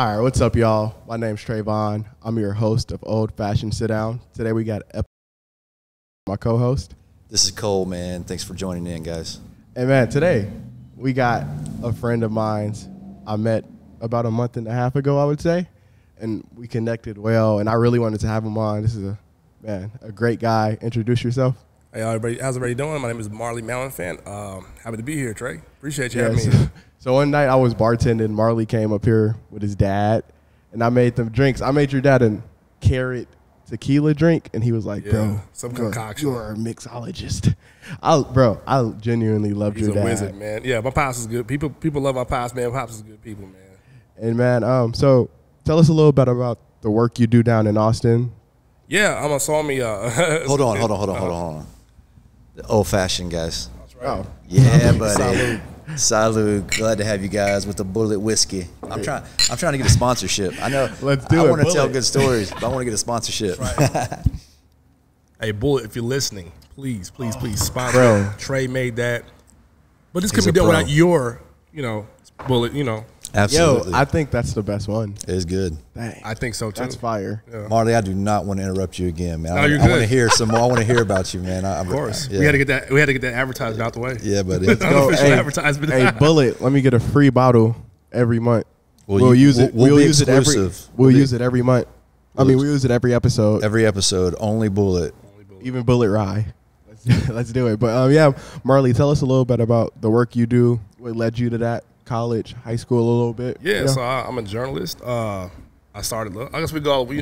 All right, what's up, y'all? My name's Trayvon. I'm your host of Old Fashioned Sit Down. Today we got my co-host. This is Cole, man. Thanks for joining in, guys. And man, today we got a friend of mine's I met about a month and a half ago, I would say, and we connected well, and I really wanted to have him on. This is a great guy. Introduce yourself. Hey, everybody, how's everybody doing? My name is Marley Mountain Fan. Happy to be here, Trey. Appreciate you having me. So one night I was bartending. Marley came up here with his dad, and I made them drinks. I made your dad a carrot tequila drink, and he was like, "Bro, some concoction. You're a mixologist." I genuinely loved your dad. He's a wizard, man. Yeah, my pops is good. People love my pops, man. Pops is good people, man. And man, so tell us a little bit about the work you do down in Austin. Yeah, I'm a Hold on. The old fashioned guys. That's right. Oh, yeah, buddy. Salud. Glad to have you guys with the Bullet whiskey. I'm trying to get a sponsorship. I know. Let's do it. I want to tell good stories, but I want to get a sponsorship. Right. Hey, Bullet, if you're listening, please sponsor. Bro. Trey made that, but this could be done without your, Bullet, Absolutely. Yo, I think that's the best one. It's good. Dang, I think so too. that's fire. Yeah. Marley, I do not want to interrupt you again, man. No, I want to hear some more. I want to hear about you, man. Of course. Yeah. We had to get that advertisement out the way. Yeah, buddy. Unofficial advertisement. Hey, Bullet, let me get a free bottle every month. We'll use it. We'll We'll be use it exclusive. We'll use it every month. I mean, we use it every episode. Every episode, only Bullet. Even Bullet Rye. Let's do it. But yeah, Marley, tell us a little bit about the work you do. What led you to that? College, high school, a little bit. Yeah, so I'm a journalist. I started. I guess we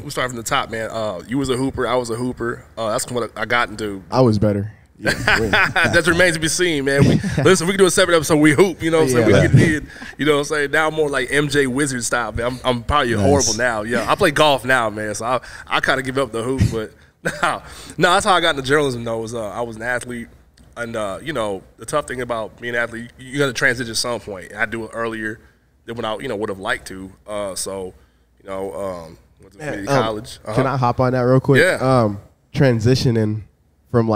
start from the top, man. You was a hooper. I was a hooper. That's what I got into. I was better. Yeah, that remains to be seen, man. Listen, we can do a separate episode. We hoop, you know what I'm saying? We get in, you know what I'm saying? Now I'm more like MJ Wizard style, man. I'm probably horrible now. Yeah, I play golf now, man. So I kind of give up the hoop, but no, that's how I got into journalism. Though was I was an athlete. And, the tough thing about being an athlete, you got to transition at some point. I do it earlier than when I, would have liked to. Went to college. Can I hop on that real quick? Yeah. Transitioning from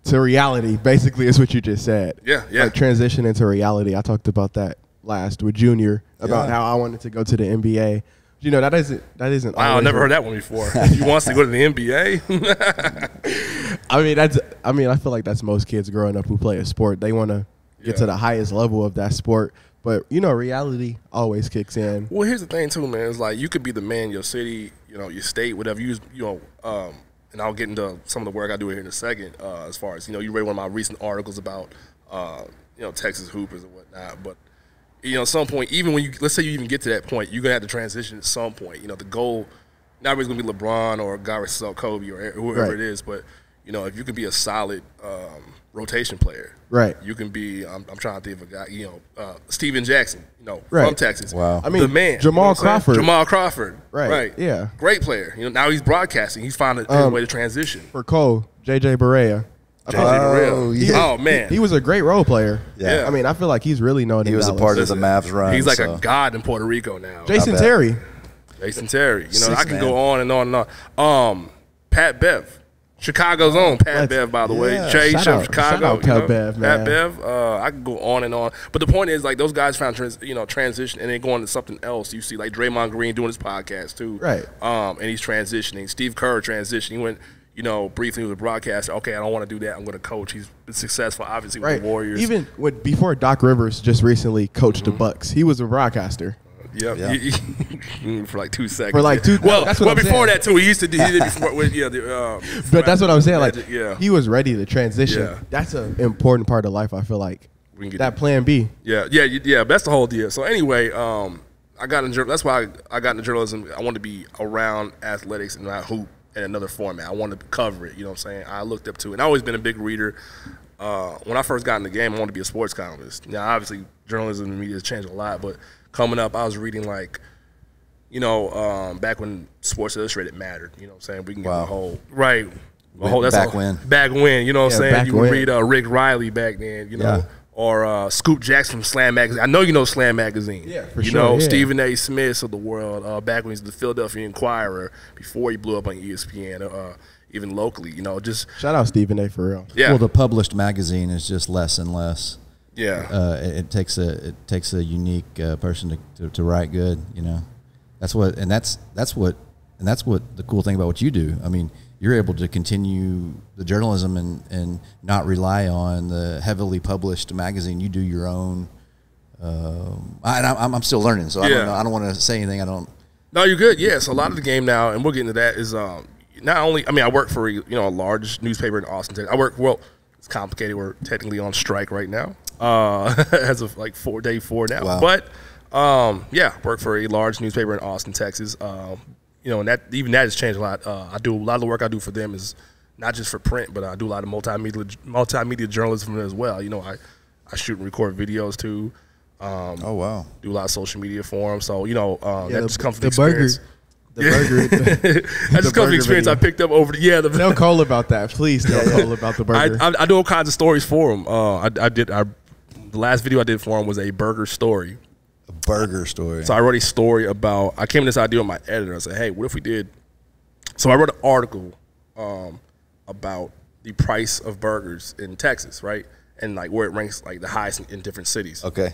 to reality, basically, is what you just said. Yeah. Like transitioning to reality. I talked about that last with Junior about how I wanted to go to the NBA. That isn't. Wow, I never heard that one before. You wants to go to the NBA? I feel like that's most kids growing up who play a sport. They want to get to the highest level of that sport. But, reality always kicks in. Well, here's the thing, too, man. It's like you could be the man in your city, your state, whatever. And I'll get into some of the work I do here in a second as far as, you read one of my recent articles about, Texas hoopers and whatnot. But, at some point, even when let's say you even get to that point, you're going to have to transition at some point. The goal, not always going to be LeBron or Gareth Kobe or whoever it is, but, if you can be a solid rotation player, right? You can be. I'm trying to think of a guy. Steven Jackson, right. from Texas. Wow. The man. Jamal Crawford. Jamal Crawford. Right. Yeah. Great player. Now he's broadcasting. He's found a way to transition. For Cole, JJ Barea. Oh man, he was a great role player. Yeah. I feel like he's really known. He was a part of the Mavs run. He's like a god in Puerto Rico now. Jason Terry. I can go on and on and on. Pat Bev. Chicago's own Pat Bev, by the way. Chase from Chicago. Shout out Pat Bev, man. Pat Bev. I can go on and on. But the point is, those guys found transition and then going to something else. You see, like Draymond Green doing his podcast too. Right. And he's transitioning. Steve Kerr transitioning. He went, briefly with a broadcaster. Okay, I don't want to do that. I'm going to coach. He's been successful, obviously, with the Warriors. Even before Doc Rivers just recently coached the Bucks, he was a broadcaster. Yep. Yeah. For like 2 seconds. For like 2. Well, that's what before saying. that too, he used to do. He did before with But that's what I'm saying. Like, he was ready to transition. Yeah. That's an important part of life. I feel like that plan B. Yeah. That's the whole deal. So anyway, I got into that's why I got into journalism. I wanted to be around athletics and not hoop in another format. I wanted to cover it. You know what I'm saying? I looked up to it. And I've always been a big reader. When I first got in the game, I wanted to be a sports columnist. Now, obviously, journalism and media has changed a lot, but coming up, I was reading back when Sports Illustrated mattered. You know what I'm saying? We can get the whole right. Back when. Back when, you know what I'm saying? You would read Rick Riley back then, or Scoop Jackson from Slam Magazine. I know you know Slam Magazine. Yeah, for sure. Stephen A. Smith of the world, back when he was the Philadelphia Inquirer, before he blew up on ESPN, even locally, just. Shout out Stephen A. for real. Yeah. Well, the published magazine is just less and less. Yeah. It takes a unique person to write good, That's what the cool thing about what you do. I mean, you're able to continue the journalism and not rely on the heavily published magazine. You do your own. I'm still learning, so I don't know. I don't want to say anything. I don't. No, you're good. Yeah, so a lot of the game now, and we'll get into that, is not only. I mean, I work for a large newspaper in Austin, Texas. It's complicated. We're technically on strike right now, as of like day four now. Wow. But work for a large newspaper in Austin, Texas. And that has changed a lot. I do a lot of the work I do for them is not just for print, but I do a lot of multimedia journalism as well. I shoot and record videos too. Oh wow! Do a lot of social media for them. So that just comes from the experience. The burger. That just comes from the experience I picked up over the Tell Cole about that, please. Tell Cole about the burger. I do all kinds of stories for him. The last video I did for him was a burger story. A burger story. So I wrote a story about. I came to this idea with my editor. I said, hey, what if we did? So I wrote an article about the price of burgers in Texas, right? And like where it ranks like the highest in different cities. Okay.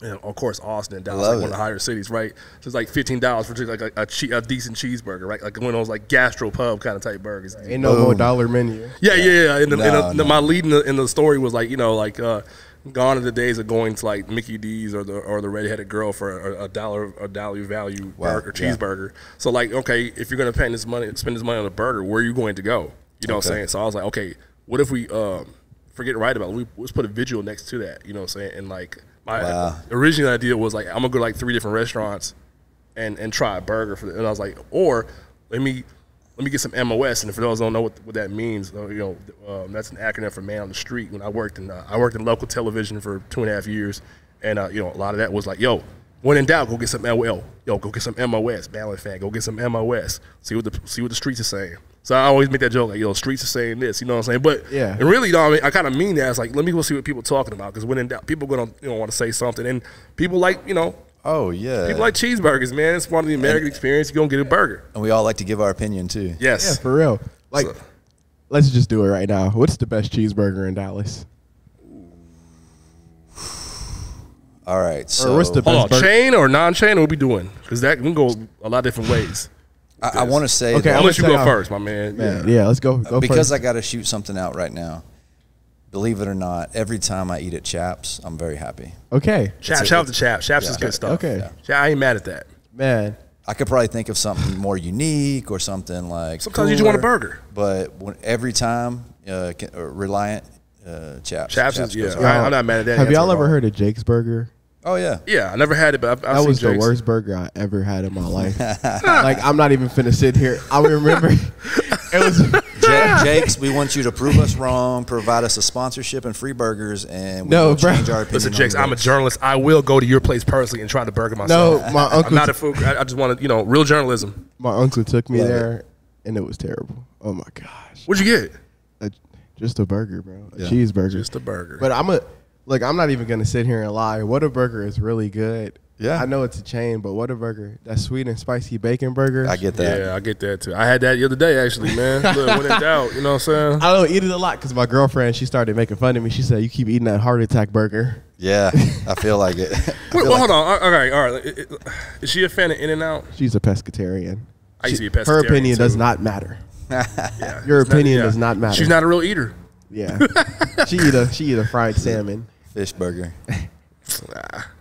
And of course, Austin and Dallas, like one of the higher cities, right? So it's like $15 for like a decent cheeseburger, right? Like one of those like gastro pub kind of type burgers. Ain't no more dollar menu. Yeah. And my lead in the story was like, gone are the days of going to like Mickey D's or the redheaded girl for a dollar value burger, cheeseburger. So like, okay, if you're gonna spend this money on a burger, where are you going to go? You know what I'm saying? So I was like, okay, what if we forget right about it? Let's put a visual next to that. You know what I'm saying? And like my original idea was like, I'm gonna go to like 3 different restaurants and try a burger and I was like, or let me get some MOS. And for those who don't know what that means, that's an acronym for man on the street. When I worked in local television for 2.5 years, and a lot of that was like, when in doubt, go get some LL. Go get some MOS. Ballot fan, go get some MOS. See what the streets are saying. So I always make that joke, like, streets are saying this, you know what I'm saying? But and really, I kind of mean that. It's like, let me go see what people are talking about, because when in doubt, people are gonna want to say something, and people like Oh yeah. People like cheeseburgers, man. It's part of the American experience. You're gonna get a burger. And we all like to give our opinion too. Yes. Yeah, for real. Like, let's just do it right now. What's the best cheeseburger in Dallas? All right. So or what's the best chain or non-chain? What we doing? Because that can go a lot of different ways. I want to say. Okay, I'll let you go first, my man. Yeah, let's go because first. I got to shoot something out right now. Believe it or not, every time I eat at Chaps, I'm very happy. Okay. Shout out to Chaps. Chaps is good stuff. Okay. I ain't mad at that. Man. I could probably think of something more unique or something like. Sometimes you just want a burger. But every time, Reliant, Chaps. Chaps is, I'm not mad at that. Have y'all ever heard of Jake's Burger? Oh, yeah. Yeah, I never had it, but I've seen That was Jake's. the worst burger I ever had in my life. Like, I'm not even finna sit here. I remember it was Jake's, we want you to prove us wrong, provide us a sponsorship and free burgers, and we will change our opinion. Listen, Jake's, I'm a journalist. I will go to your place personally and try the burger myself. No, my uncle. I'm not a food. I just want to, real journalism. My uncle took me there, and it was terrible. Oh my gosh. What'd you get? Just a burger, bro. A cheeseburger. Just a burger. But I'm not even gonna sit here and lie. Whataburger is really good. Yeah. I know it's a chain, but Whataburger, that sweet and spicy bacon burger. I get that. Yeah, I get that too. I had that the other day, actually, man. Look, when in doubt, you know what I'm saying? I don't eat it a lot because my girlfriend, she started making fun of me. She said, "You keep eating that heart attack burger." Yeah, I feel like it. Hold on. All right. Is she a fan of In-N-Out? She's a pescatarian. I used to be a pescatarian. Her opinion does not matter. Your opinion does not matter. She's not a real eater. Yeah. she eat a fried salmon. Fish burger.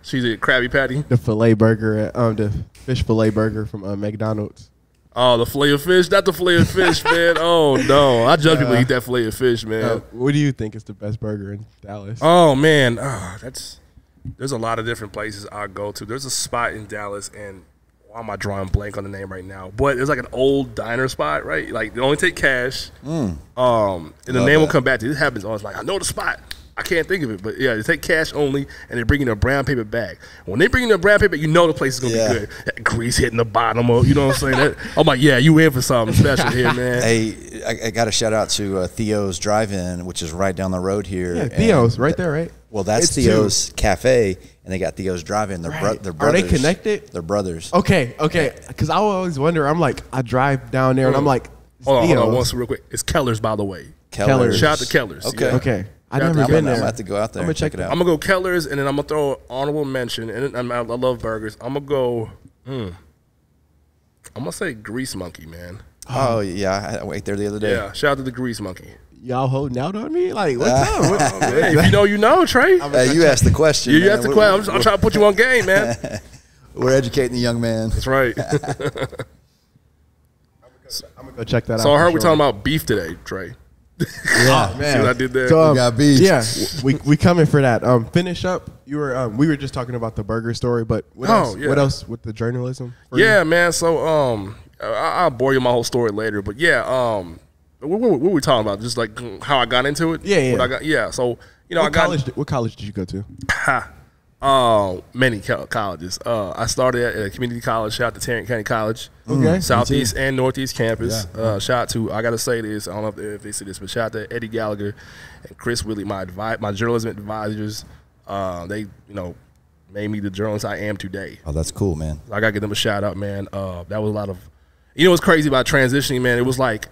She's a Krabby Patty. The filet burger, the fish filet burger from McDonald's. Oh, the filet of fish. Not the filet of fish, man. Oh, no. I judge people who eat that filet of fish, man. What do you think is the best burger in Dallas? Oh, man. There's a lot of different places I go to. There's a spot in Dallas, and why am I drawing blank on the name right now? But it's like an old diner spot, right? Like, they only take cash. And the name will come back to you. This happens always like, I know the spot. I can't think of it, but yeah, they take cash only, and they bring in a brown paper bag. When they bring in a brown paper, you know the place is gonna be good. That grease hitting the bottom of, you know what I'm saying? I'm like, yeah, you in for something special here, man. Hey, I got to shout out to Theo's Drive-In, which is right down the road here. Yeah, Theo's right there, right? Well, that's Theo's Cafe, and they got Theo's Drive-In. They're brothers. Are they connected? They're brothers. Okay. Because I always wonder. I'm like, I drive down there, and I'm like, hold on, once real quick. It's Keller's, by the way. Keller's. Shout out to Keller's. Okay. Yeah. Okay. I've never been there. I'm going to have to go out there and check it out. I'm going to go Keller's, and then I'm going to throw an honorable mention. And I love burgers. I'm going to go, I'm gonna say Grease Monkey, man. Oh yeah, I ate there the other day. Yeah, shout out to the Grease Monkey. Y'all holding out on me? Like, what's up? What's up? Hey, if you know, Trey. Hey, you asked the question. You asked the question. I'm trying to put you on game, man. We're educating the young man. That's right. I'm gonna go check that out. So I heard we talking about beef today, Trey. Yeah, man. See what I did there? So, We got beef. Yeah, we coming for that. Finish up. You were we were just talking about the burger story, but what else? yeah. What else with the journalism? for Yeah, you? man. So I'll bore you my whole story later, but yeah, what were we talking about? Just like how I got into it. Yeah. So I got What college did you go to? many colleges. I started at a community college. Shout out to Tarrant County College. Okay. Southeast and Northeast campus. Shout out to, I gotta say this, I don't know if they see this, but shout out to Eddie Gallagher and Chris Willie, my journalism advisors. They made me the journalist I am today. Oh, that's cool, man. I gotta give them a shout out, man. That was a lot of, what's crazy about transitioning, man. It was like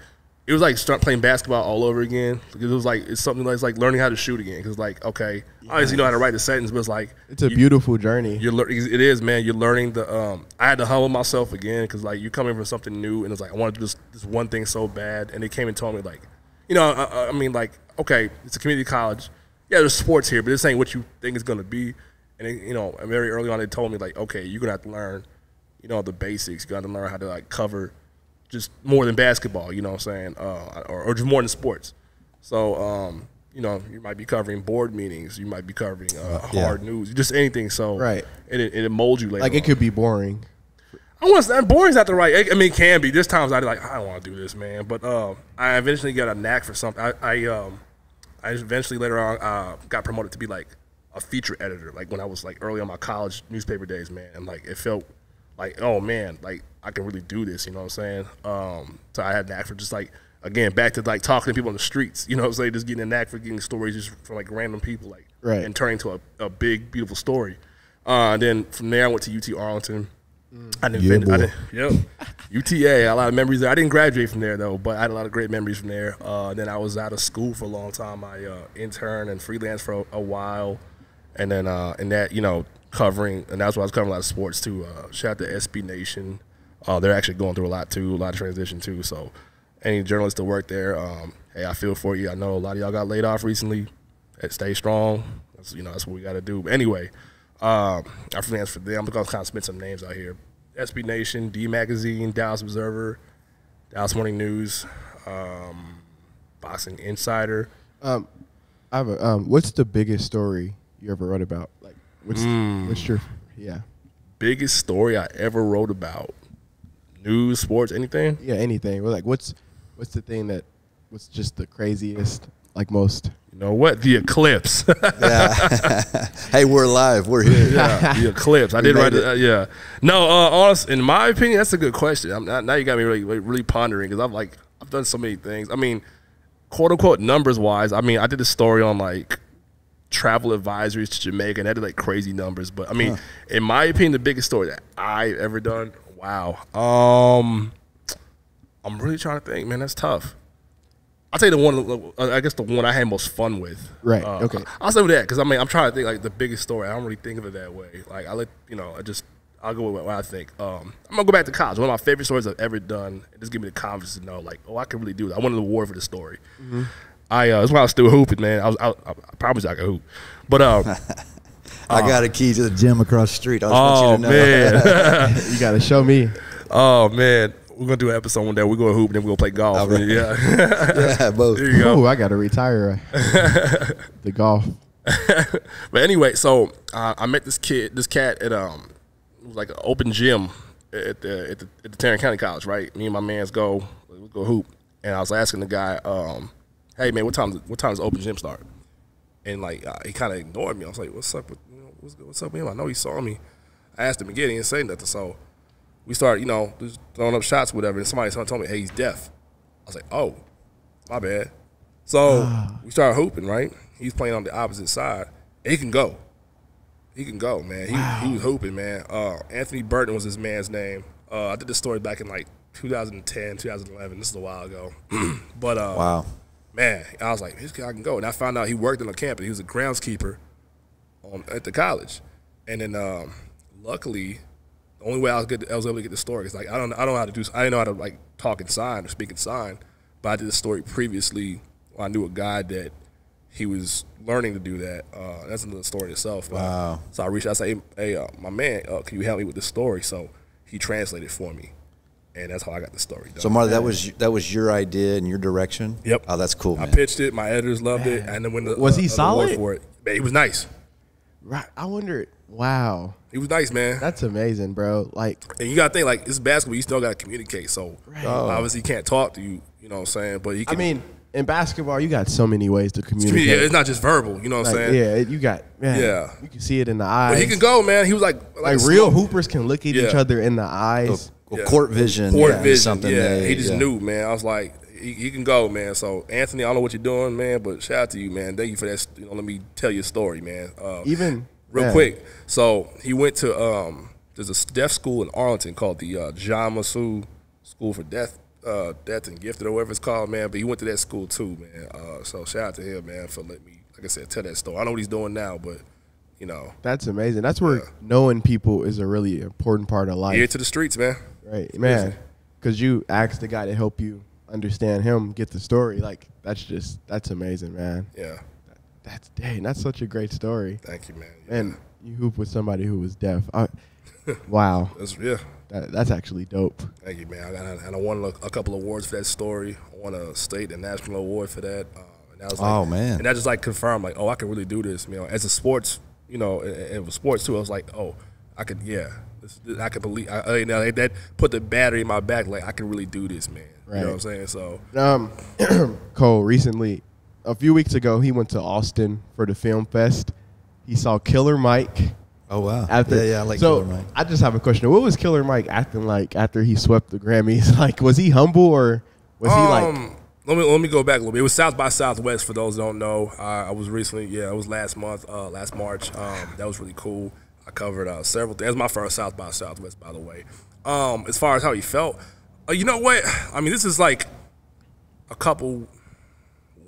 start playing basketball all over again. It's something that's like learning how to shoot again. Because okay, obviously you know how to write a sentence, but it's like It's a beautiful journey. it is, man. You're learning the. I had to humble myself again because like you're coming from something new, and it's like I want to do this one thing so bad, and they came and told me like, I mean like, okay, it's a community college. Yeah, there's sports here, but this ain't what you think it's gonna be. And they, very early on they told me like, okay, you're gonna have to learn, the basics. You got to learn how to like cover just more than basketball. You know what I'm saying? Or just more than sports. So you might be covering board meetings. You might be covering hard news. Just anything. So Right. It molds you later. Like it could be boring. I want to. Boring's not the right. I mean, it can be. There's times I don't want to do this, man. But I eventually got a knack for something. I eventually later on got promoted to be like a feature editor. Like when I was like early on my college newspaper days, man. And like it felt like, oh man, like I can really do this. You know what I'm saying? So I had a knack for just like, again, back to like talking to people on the streets. You know what I'm saying? Just getting a knack for getting stories just from like random people, like Right. and turning to a big, beautiful story. And then from there I went to UT Arlington. Yep. UTA, a lot of memories there. I didn't graduate from there though, but I had a lot of great memories from there. Then I was out of school for a long time. I interned and freelanced for a while, and then covering, and that's why I was covering a lot of sports too. Shout out to SB Nation. They're actually going through a lot of transition too. So any journalists that work there, hey, I feel for you. I know a lot of y'all got laid off recently. Stay strong. That's what we got to do. But anyway. I freelance for them. I'm going to kind of spit some names out here. SB Nation, D Magazine, Dallas Observer, Dallas Morning News, Boxing Insider. I have a what's the biggest story you ever wrote about? Like what's your Biggest story I ever wrote about? News, sports, anything? Yeah, anything. Well, like what's the thing that was just the craziest, like most? You know what? The eclipse. Yeah. Hey, we're live. We're here. Yeah, the eclipse. I did write it. Yeah. No, honest, in my opinion, that's a good question. Now you got me really pondering because I've done so many things. I mean, quote unquote numbers wise, I mean, I did a story on like travel advisories to Jamaica, and I did like crazy numbers. But I mean, in my opinion, the biggest story that I've ever done. Wow. I'm really trying to think, man. That's tough. I'll tell you the one. I guess the one I had most fun with. Right. Okay. I'll say with that because I mean I'm trying to think like the biggest story. I don't really think of it that way. Like I'll go with what I think. I'm gonna go back to college. One of my favorite stories I've ever done. It just give me the confidence to know like, oh, I can really do that. I won an award for this story. Mm-hmm. That's why I was still hooping, man. I promise I could hoop, but I got a key to the gym across the street. I just want you to know. Man. You got to show me. Oh man. We're gonna do an episode one day. We're gonna hoop and then we're gonna play golf. Right. Yeah. Yeah, both. There you go. Ooh, I got to retire the golf. But anyway, so I met this cat at it was like an open gym at the Tarrant County College, right? Me and my mans we go hoop, and I was asking the guy, hey man, what time does open gym start? And like he kind of ignored me. I was like, what's up with what's up with him? I know he saw me. I asked him again, he didn't say nothing. So we started, just throwing up shots, whatever. And somebody told me, hey, he's deaf. I was like, oh, my bad. So we started hooping, right? He's playing on the opposite side. And he can go. He can go, man. He was hooping, man. Anthony Burton was his man's name. I did this story back in like 2010, 2011. This is a while ago. But, Wow. man, I was like, this guy can go. And I found out he worked on the campus. He was a groundskeeper at the college. And then luckily, the only way I was able to get the story is like I don't know how to I didn't know how to like talk and sign or speak and sign, but I did the story previously. I knew a guy that he was learning to do that. That's another story itself. Wow. So I reached out, I said, hey, my man, can you help me with this story? So he translated for me, and that's how I got the story done. So Marley, that was your idea and your direction? Yep. Oh, that's cool, man. I pitched it. My editors loved it, and then when Was he solid for it? Man, he was nice. Right. I wonder. Wow. He was nice, man. That's amazing, bro. Like, and you gotta think like it's basketball. You still gotta communicate. So obviously he can't talk to you. You know what I'm saying? But he can. I mean, in basketball, you got so many ways to communicate. Yeah, it's not just verbal. You know what I'm saying? Yeah, you got. Man, Yeah. You can see it in the eyes. But he can go, man. He was like real hoopers can look at each other in the eyes. Court vision. Court vision. Something. Yeah. He just knew, man. I was like, he can go, man. So Anthony, I don't know what you're doing, man, but shout out to you, man. Thank you for that. You know, let me tell you a story, man. Even real quick. So he went to there's a deaf school in Arlington called the John Masu School for Deaf and Gifted or whatever it's called, man. But he went to that school too, man. So shout out to him, man, for letting me, like I said, tell that story. I know what he's doing now, but you know, that's amazing. That's where knowing people is a really important part of life. Ear to the streets, man. Right, man. Because you asked the guy to help you understand him, get the story. Like that's amazing, man. Yeah. That's such a great story. Thank you, man. Yeah. And you hoop with somebody who was deaf. Wow. That's actually dope. Thank you, man. I won a couple awards for that story. I won a state and national award for that. And that was like, man. And that just like confirmed, like, I can really do this. You know, as a sports, you know, and with sports too, I was like, I could, I could believe. That put the battery in my back. Like, I can really do this, man. Right. You know what I'm saying? So, Cole, recently, a few weeks ago, he went to Austin for the film fest. He saw Killer Mike. Oh, wow. I like Killer Mike. I just have a question. What was Killer Mike acting like after he swept the Grammys? Like, was he humble or was he like? Let me go back a little bit. It was South by Southwest, for those who don't know. I was recently, it was last month, last March. That was really cool. I covered several things. That was my first South by Southwest, by the way. As far as how he felt, you know what? I mean, this is like a couple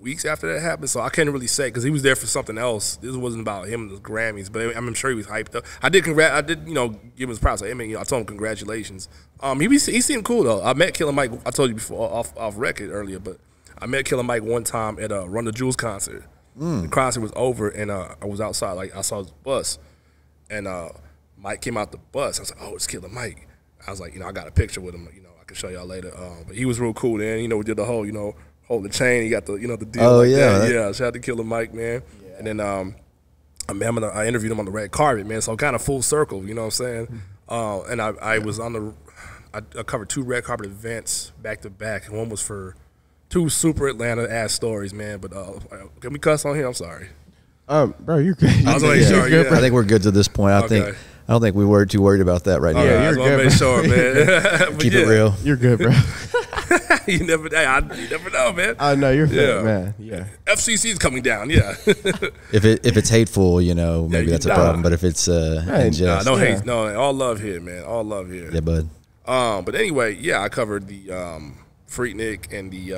weeks after that happened, so I can't really say because he was there for something else. This wasn't about him and the Grammys, but I'm sure he was hyped up. I did, give him his props. Like, I told him congratulations. He seemed cool though. I met Killer Mike. I told you before off record earlier, but I met Killer Mike one time at a Run the Jewels concert. The concert was over, and I was outside. Like, I saw his bus, and Mike came out the bus. I was like, "Oh, it's Killer Mike." I was like, I got a picture with him. I can show y'all later. But he was real cool. Then, we did the whole, hold the chain. He got the, the deal. Oh, like yeah. That. Yeah. Shout out to Killer Mike, man. Yeah. And then I interviewed him on the red carpet, man. So kind of full circle. You know what I'm saying? And I was on I covered 2 red carpet events back to back. And one was for 2 super Atlanta ass stories, man. But can we cuss on here? I'm sorry. Bro, you're good. I was like, sure, I think we're good to this point. I don't think we were too worried about that right now. Yeah, you're good. Make sure, man. Keep it real. You're good, bro. you never know, man. I know you're fit, man. Yeah. FCC is coming down. Yeah. if it's hateful, maybe that's a problem. But if it's no hate, no, all love here, man. All love here. Yeah, bud. But anyway, I covered the Freaknik and the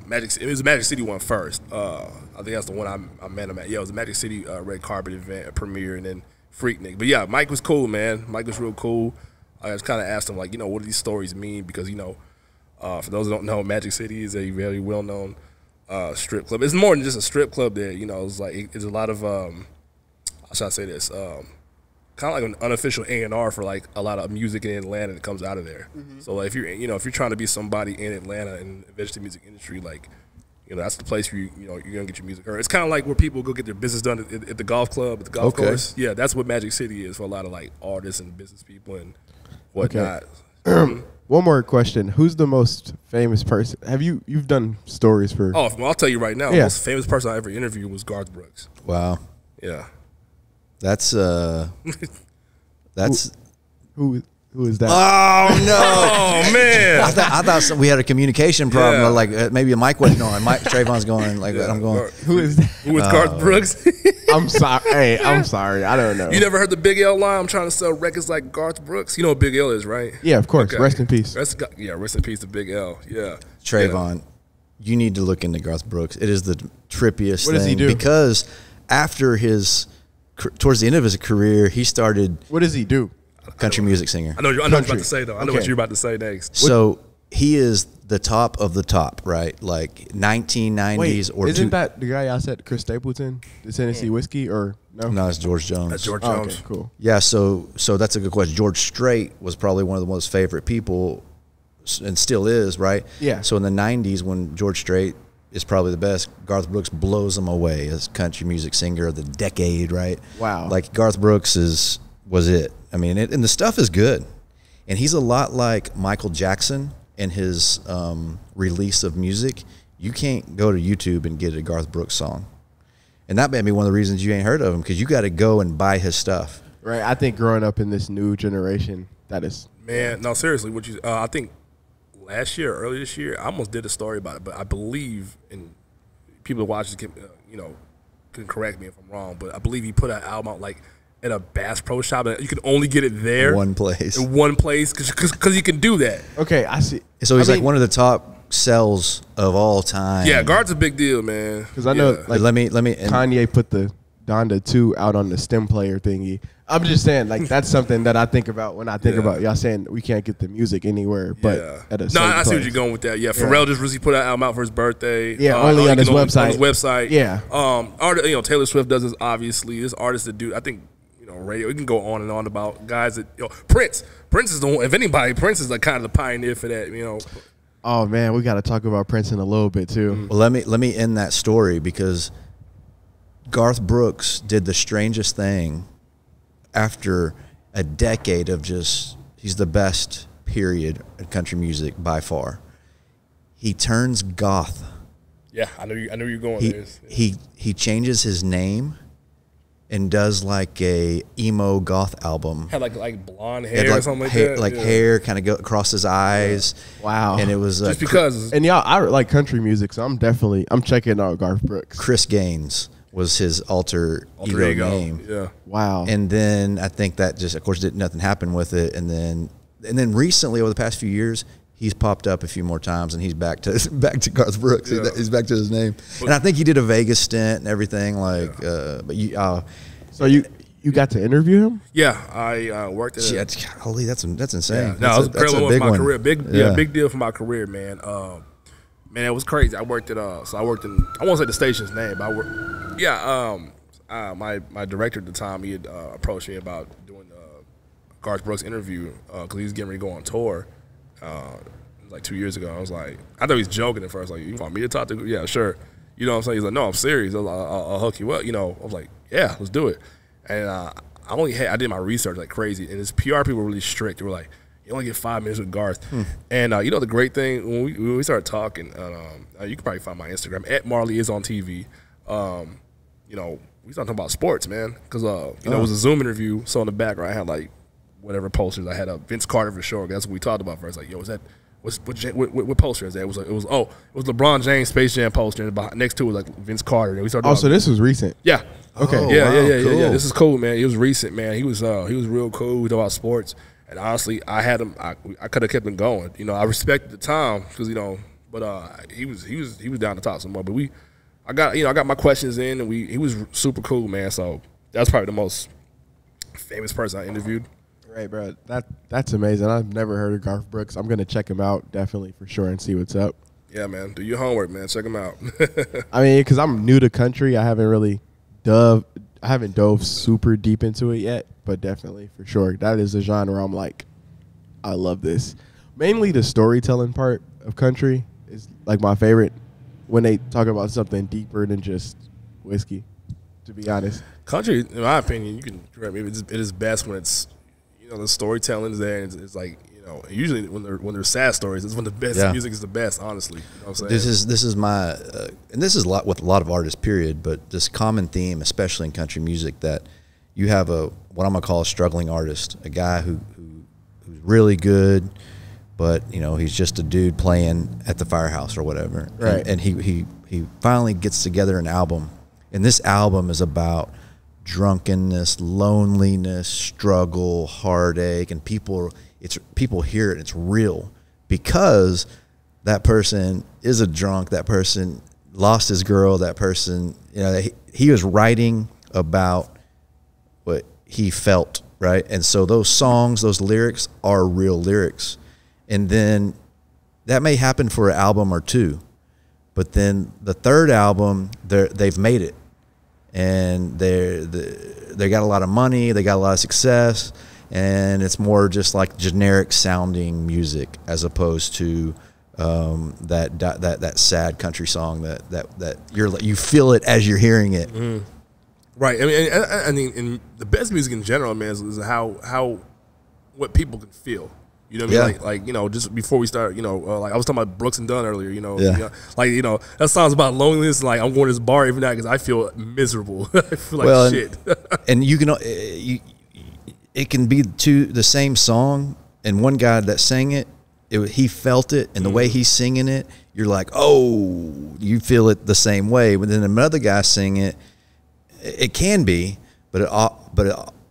Magic. It was the Magic City one first. I think that's the one I met him at. Yeah, it was the Magic City red carpet event premiere, and then Freaknik. But yeah, Mike was cool, man. Mike was real cool. I just kind of asked him, like, what do these stories mean? Because, for those who don't know, Magic City is a very well-known strip club. It's more than just a strip club there. It's like it's a lot of, how should I say this, kind of like an unofficial A&R for like a lot of music in Atlanta that comes out of there. Mm-hmm. So like, if you're trying to be somebody in Atlanta and eventually music industry, like, that's the place where you're gonna get your music heard. It's kind of like where people go get their business done at the golf club, at the golf course. Yeah, that's what Magic City is for a lot of like artists and business people and whatnot. Okay. One more question: who's the most famous person? You've done stories for? Oh, well, I'll tell you right now. The most famous person I ever interviewed was Garth Brooks. Wow. Yeah. That's who is that? Oh no! Oh man! I thought we had a communication problem. Yeah. Like maybe a mic wasn't on. Trayvon's going like I'm going. Who is that? Who is Garth Brooks? I'm sorry. Hey, I'm sorry. I don't know. You never heard the Big L line? I'm trying to sell records like Garth Brooks. You know what Big L is, right? Yeah, of course. Okay. Rest in peace. Rest in peace to Big L. Yeah. Trayvon, you need to look into Garth Brooks. It is the trippiest thing. What does he do? Because after towards the end of his career, he started. What does he do? country music singer. I know what you're about to say though. I know what you're about to say next. So he is the top of the top, right? Like 1990s. Wait, or isn't that the guy I said, Chris Stapleton, the Tennessee Whiskey, or no? No, it's George Jones. That's George Oh, Jones. okay, cool. Yeah, so that's a good question. George Strait was probably one of the most favorite people, and still is, right? Yeah. So in the 90s, when George Strait is probably the best, Garth Brooks blows him away as country music singer of the decade, right? Wow. Like Garth Brooks was it. I mean, and the stuff is good. And he's a lot like Michael Jackson in his release of music. You can't go to YouTube and get a Garth Brooks song. And that may be one of the reasons you ain't heard of him, because you got to go and buy his stuff. Right. I think growing up in this new generation, that is. Man, no, seriously. I think last year, early this year, I almost did a story about it, but I believe, and people who watch it can correct me if I'm wrong, but I believe he put an album out like at a Bass Pro Shop, and you can only get it there. One place. In one place, because you can do that. Okay, I see. So he's like one of the top sells of all time. Yeah, Garth's a big deal, man. Because I know, like, let me. Kanye put the Donda 2 out on the stem player thingy. I'm just saying, like, that's something that I think about when I think about y'all saying we can't get the music anywhere, but at a certain I see what place. you're going with that. Yeah, Pharrell just recently put an album out for his birthday. Yeah, only on his website. On his website. Yeah. Taylor Swift does this, obviously. This artist that do, I think, radio. We can go on and on about guys that, Prince. Prince is the one, if anybody, Prince is like kind of the pioneer for that, Oh man, we got to talk about Prince in a little bit too. Well, let me end that story, because Garth Brooks did the strangest thing after a decade of he's the best, period, in country music by far. He turns goth. Yeah, I know you're going there. He changes his name and does like a emo goth album. Had like blonde hair or something like that. Like hair kind of go across his eyes. Yeah. Wow. And it was just because. And y'all, I like country music, so I'm checking out Garth Brooks. Chris Gaines was his alter ego name. Yeah. Wow. And then I think that just, of course, nothing happened with it. And then recently, over the past few years, he's popped up a few more times, and he's back to Garth Brooks. Yeah. He's back to his name. And I think he did a Vegas stint and everything. Like, but you. So you got to interview him? Yeah, I worked at. Holy, that's insane. Yeah. No, it was a big one for my career. Big deal for my career, man. Man, it was crazy. I worked at I won't say the station's name, but I worked. Yeah. My director at the time, he had approached me about doing Garth Brooks interview because he was getting ready to go on tour. It was like 2 years ago. I was like, I thought he was joking at first. Like, you want me to talk to? Yeah, sure. You know what I'm saying? He's like, no, I'm serious. I'll hook you up. I was like, yeah, let's do it. And I did my research like crazy, and his PR people were really strict. They were like, you only get 5 minutes with Garth. And the great thing, when we started talking, you can probably find my Instagram, @MarleyIsOnTV. We started talking about sports, man, because it was a Zoom interview. So in the background, I had like whatever posters. I had a Vince Carter for sure. That's what we talked about first. Like, yo, is that what poster is that? It was LeBron James Space Jam poster, and next to it was like Vince Carter. And we started. So this was recent. Yeah. Okay. Yeah. Cool. This is cool, man. It was recent, man. He was real cool. We talked about sports, and honestly, I had him. I could have kept him going. I respected the time because but he was down to talk some more. But I got my questions in, and he was super cool, man. So that's probably the most famous person I interviewed. Right, bro. That's amazing. I've never heard of Garth Brooks. I'm gonna check him out definitely for sure and see what's up. Yeah, man. Do your homework, man. Check him out. I mean, because I'm new to country, I haven't dove super deep into it yet, but definitely for sure that is a genre I'm like, I love this. Mainly the storytelling part of country is like my favorite when they talk about something deeper than just whiskey. To be honest, country, in my opinion, you can correct me. It is best when it's the storytelling is there. And it's like usually when there's sad stories, it's when the best music is the best. Honestly, what I'm saying? This is my and this is a lot with a lot of artists. Period. But this common theme, especially in country music, that you have what I'm gonna call a struggling artist, a guy who's really good, but he's just a dude playing at the firehouse or whatever. Right. And he finally gets together an album, and this album is about drunkenness, loneliness, struggle, heartache, and people hear it. It's real because that person is a drunk. That person lost his girl. That person, he was writing about what he felt right? And so those songs, those lyrics are real lyrics. And then that may happen for an album or two, but then the third album, they've made it, and they got a lot of money, they got a lot of success, and it's more just like generic sounding music as opposed to that sad country song that you feel it as you're hearing it. Mm-hmm. Right. I mean, and the best music in general, man, is how what people can feel. You know what I mean? Like, you know, just before we start, you know, like I was talking about Brooks and Dunn earlier, you know, like, you know, that song's about loneliness. Like, I'm going to this bar every night because I feel miserable. I feel like shit. And you can, it can be the same song, and one guy that sang it, he felt it, and the way he's singing it, you're like, oh, you feel it the same way. But then another guy sing it, it can be, but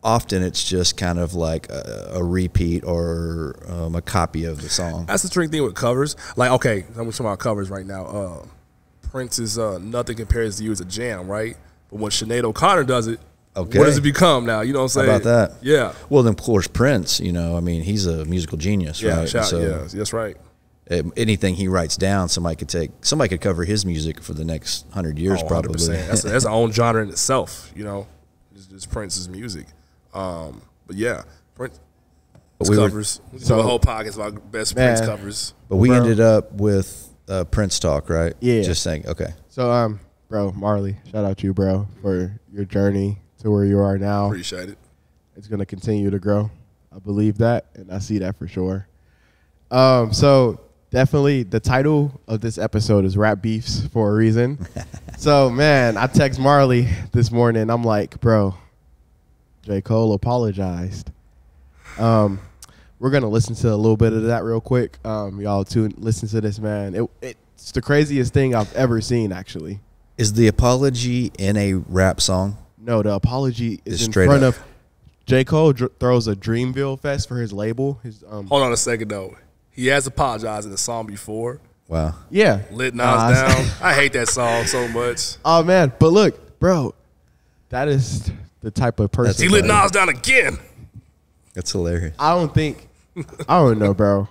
often it's just kind of like a repeat or a copy of the song. That's the tricky thing with covers. Like, okay, I'm talking about covers right now. Prince's "Nothing Compares to You" is a jam, right? But when Sinead O'Connor does it, okay, what does it become now? You know what I'm saying? How about that? Yeah. Well, then of course Prince. You know, I mean, he's a musical genius, right? Yeah, that's right. Anything he writes down, somebody could cover his music for the next 100 years, probably. 100%. That's our own genre in itself. You know, it's Prince's music. But yeah, Prince covers. We do a whole podcast about best Prince covers. But we ended up with Prince talk, right? Yeah. Just saying, okay. So, bro, Marley, shout out to you, bro, for your journey to where you are now. Appreciate it. It's gonna continue to grow. I believe that, and I see that for sure. So definitely, the title of this episode is Rap Beefs for a reason. So, man, I text Marley this morning. I'm like, bro, J. Cole apologized. We're going to listen to a little bit of that real quick. Y'all listen to this, man. It's the craziest thing I've ever seen, actually. Is the apology in a rap song? No, the apology is in front of J. Cole throws a Dreamville Fest for his label. Hold on a second, though. He has apologized in the song before. Wow. Yeah. Lit Nas Down. I hate that song so much. Oh, man. But look, bro, that is the type of person. He lit Nas down again. That's hilarious. I don't know, bro.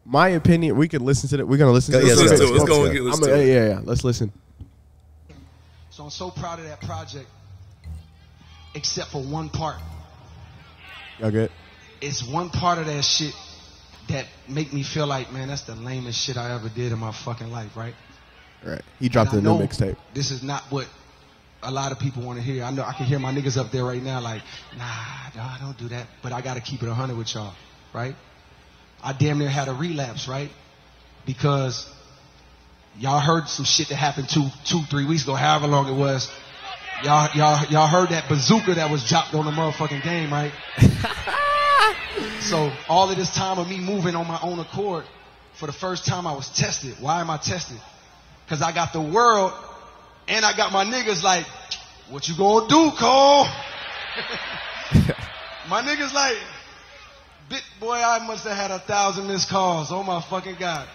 My opinion, we could listen to it. We're going to listen to it. Let's go and listen to it. Yeah. Let's listen. So I'm so proud of that project, except for one part. Y'all good? It's one part of that shit that make me feel like, man, that's the lamest shit I ever did in my fucking life, right? Right. He dropped a new mixtape. This is not what a lot of people want to hear. I know I can hear my niggas up there right now like, nah, don't do that. But I got to keep it 100 with y'all, right? I damn near had a relapse, right? Because y'all heard some shit that happened 3 weeks ago, however long it was. Y'all heard that bazooka that was dropped on the motherfucking game, right? So all of this time of me moving on my own accord, for the first time I was tested. Why am I tested? Because I got the world and I got my niggas like, what you gonna do, Cole? My niggas like, boy, I must have had 1,000 missed calls. Oh my fucking God.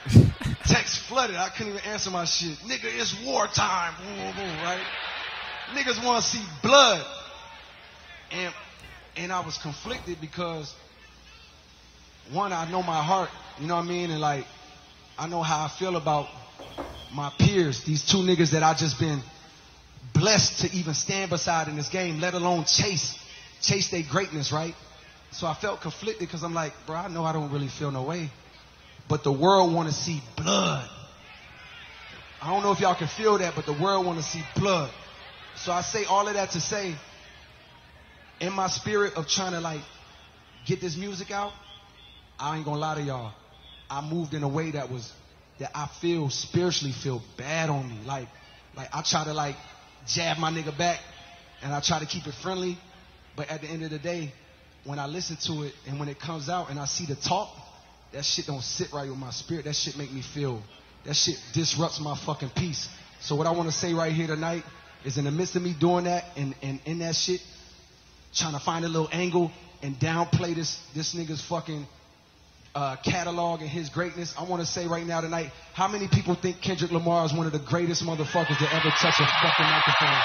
Text flooded. I couldn't even answer my shit. Nigga, it's wartime. Right? Niggas want to see blood. And I was conflicted because, one, I know my heart, you know what I mean? And like, I know how I feel about my peers, these two niggas that I just been blessed to even stand beside in this game, let alone chase their greatness, right? So I felt conflicted because I'm like, bro, I know I don't really feel no way, but the world want to see blood. I don't know if y'all can feel that, but the world want to see blood. So I say all of that to say, in my spirit of trying to like get this music out, I ain't gonna lie to y'all, I moved in a way that I feel spiritually feel bad on me. Like I try to like jab my nigga back and I try to keep it friendly, but at the end of the day, when I listen to it and when it comes out and I see the talk, that shit don't sit right with my spirit. That shit make me feel, that shit disrupts my fucking peace. So what I want to say right here tonight is, in the midst of me doing that and in that shit, trying to find a little angle and downplay this nigga's fucking catalog and his greatness, I want to say right now tonight, how many people think Kendrick Lamar is one of the greatest motherfuckers to ever touch a fucking microphone?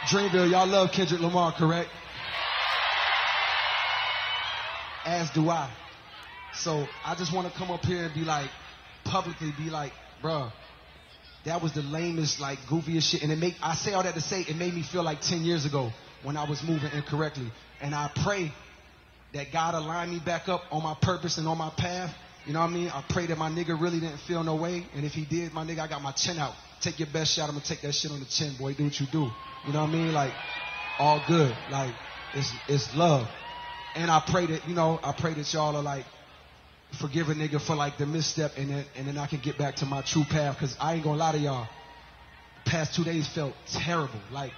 Dreamville, y'all love Kendrick Lamar, correct? As do I. So I just want to come up here and be like, publicly be like, bruh, that was the lamest, like, goofiest shit. And I say all that to say, it made me feel like 10 years ago when I was moving incorrectly. And I pray that God align me back up on my purpose and on my path. You know what I mean? I pray that my nigga really didn't feel no way. And if he did, my nigga, I got my chin out. Take your best shot. I'm gonna take that shit on the chin, boy. Do what you do. You know what I mean? Like, all good. Like, it's love. And I pray that, I pray that y'all are like, forgive a nigga for like the misstep, and then I can get back to my true path. Cause I ain't gonna lie to y'all. Past 2 days felt terrible. Like,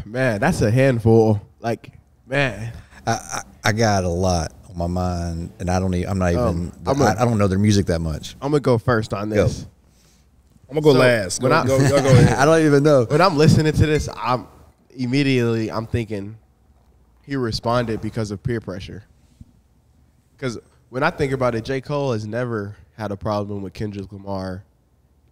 man, that's a handful. Like, man, I got a lot on my mind, and I don't know their music that much. I'm gonna go first on this. Go. I'm gonna go last. Go ahead. I don't even know. When I'm listening to this, I'm thinking he responded because of peer pressure. Because when I think about it, J. Cole has never had a problem with Kendrick Lamar.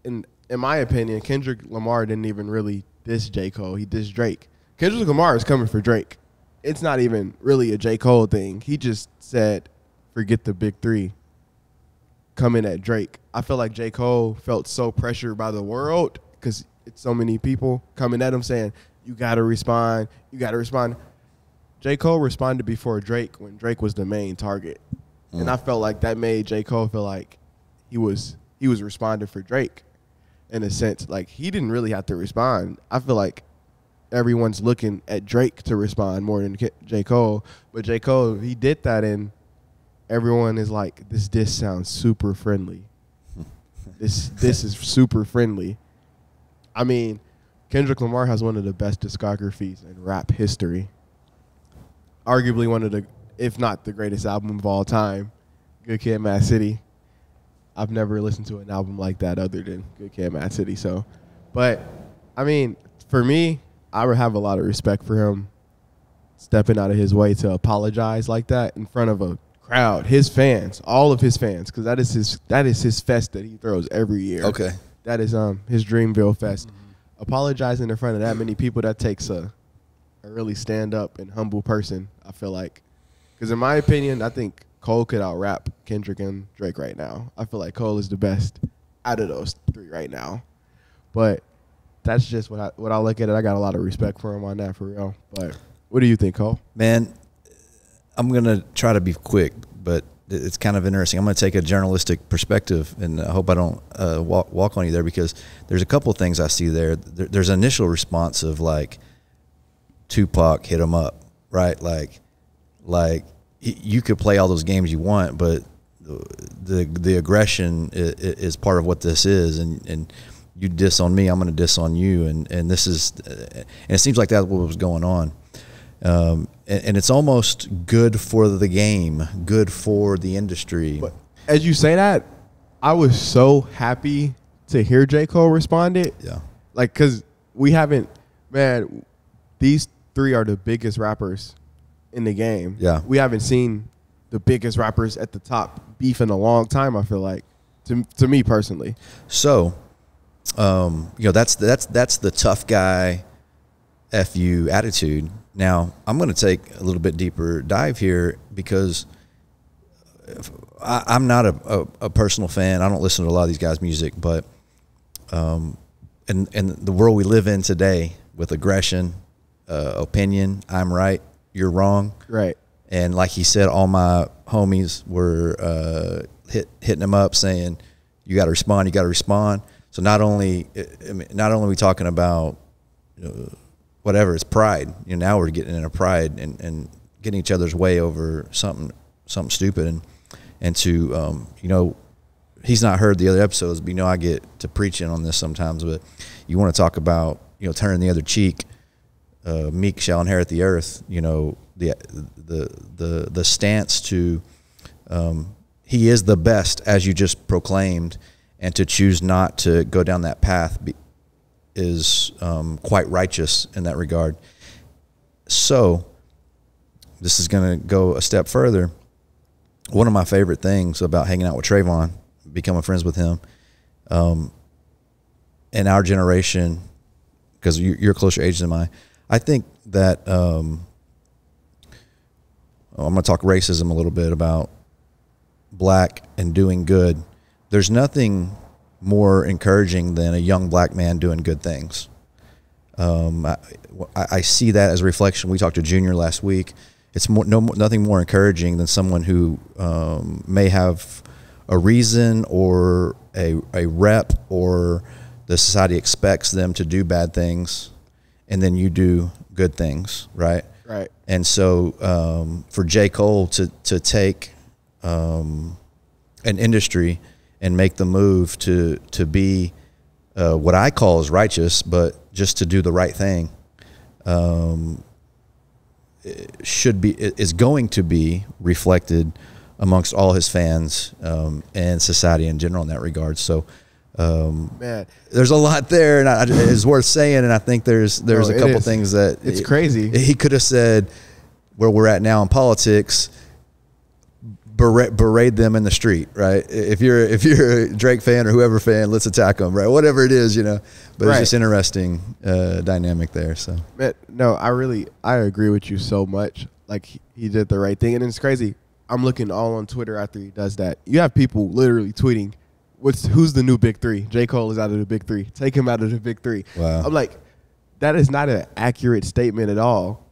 In my opinion, Kendrick Lamar didn't even really diss J. Cole. He dissed Drake. Kendrick Lamar is coming for Drake. It's not even really a J. Cole thing. He just said, forget the big three. Coming at Drake. I feel like J. Cole felt so pressured by the world because it's so many people coming at him saying, you got to respond. You got to respond. J. Cole responded before Drake when Drake was the main target. And I felt like that made J. Cole feel like he was responding for Drake in a sense. Like, he didn't really have to respond. I feel like everyone's looking at Drake to respond more than J. Cole. But J. Cole, he did that, and everyone is like, this diss sounds super friendly. This is super friendly. I mean, Kendrick Lamar has one of the best discographies in rap history. Arguably one of the, if not the greatest album of all time, Good Kid, Mad City. I've never listened to an album like that other than Good Kid, Mad City. So, but, I mean, for me, I would have a lot of respect for him stepping out of his way to apologize like that in front of a crowd, his fans, all of his fans, because that is his fest that he throws every year. Okay. That is his Dreamville Fest. Mm-hmm. Apologizing in front of that many people, that takes a really stand-up and humble person, I feel like. Because in my opinion, I think Cole could out-rap Kendrick and Drake right now. I feel like Cole is the best out of those three right now. But that's just what I look at it. I got a lot of respect for him on that, for real. But what do you think, Cole? Man, I'm going to try to be quick, but it's kind of interesting. I'm going to take a journalistic perspective, and I hope I don't walk on you there, because there's a couple of things I see there. There's an initial response of, like, Tupac hit him up, right? Like you could play all those games you want, but the aggression is part of what this is, and you diss on me, I'm going to diss on you, and this is, and it seems like that's what was going on, and it's almost good for the game, good for the industry. But as you say that, I was so happy to hear J. Cole responded. Yeah, like, because we haven't, man, these three are the biggest rappers in the game. Yeah, we haven't seen the biggest rappers at the top beef in a long time, I feel like, to me personally. So, that's the tough guy FU attitude. Now, I'm going to take a little bit deeper dive here, because I'm not a personal fan. I don't listen to a lot of these guys' music, but in the world we live in today, with aggression, opinion, I'm right, you're wrong. Right. And like he said, all my homies were hitting him up saying, you got to respond, you got to respond. So not only are we talking about whatever, it's pride. Now we're getting into pride and getting each other's way over something stupid. And to, he's not heard the other episodes, but I get to preaching on this sometimes. But you want to talk about, turning the other cheek. Meek shall inherit the earth. The stance to he is the best, as you just proclaimed, and to choose not to go down that path is quite righteous in that regard. So this is going to go a step further. One of my favorite things about hanging out with Trayvon, becoming friends with him, in our generation, because you're closer age than mine. I think that I'm going to talk racism a little bit about black and doing good. There's nothing more encouraging than a young black man doing good things. I see that as a reflection. We talked to Junior last week. It's nothing more encouraging than someone who may have a reason or a rep, or the society expects them to do bad things, and then you do good things, right? Right. And so for J. Cole to take an industry and make the move to be what I call is righteous, but just to do the right thing, is going to be reflected amongst all his fans and society in general in that regard. So Man, there's a lot there, and it's worth saying. And I think there's a couple things that it's crazy. He could have said where we're at now in politics. Berate them in the street, right? If you're a Drake fan or whoever fan, let's attack them, right? Whatever it is, But it's just interesting dynamic there. So, Man, no, I agree with you so much. Like, he did the right thing, and it's crazy. I'm looking all on Twitter after he does that. You have people literally tweeting, "Who's the new big three? J. Cole is out of the big three. Take him out of the big three." Wow. I'm like, that is not an accurate statement at all,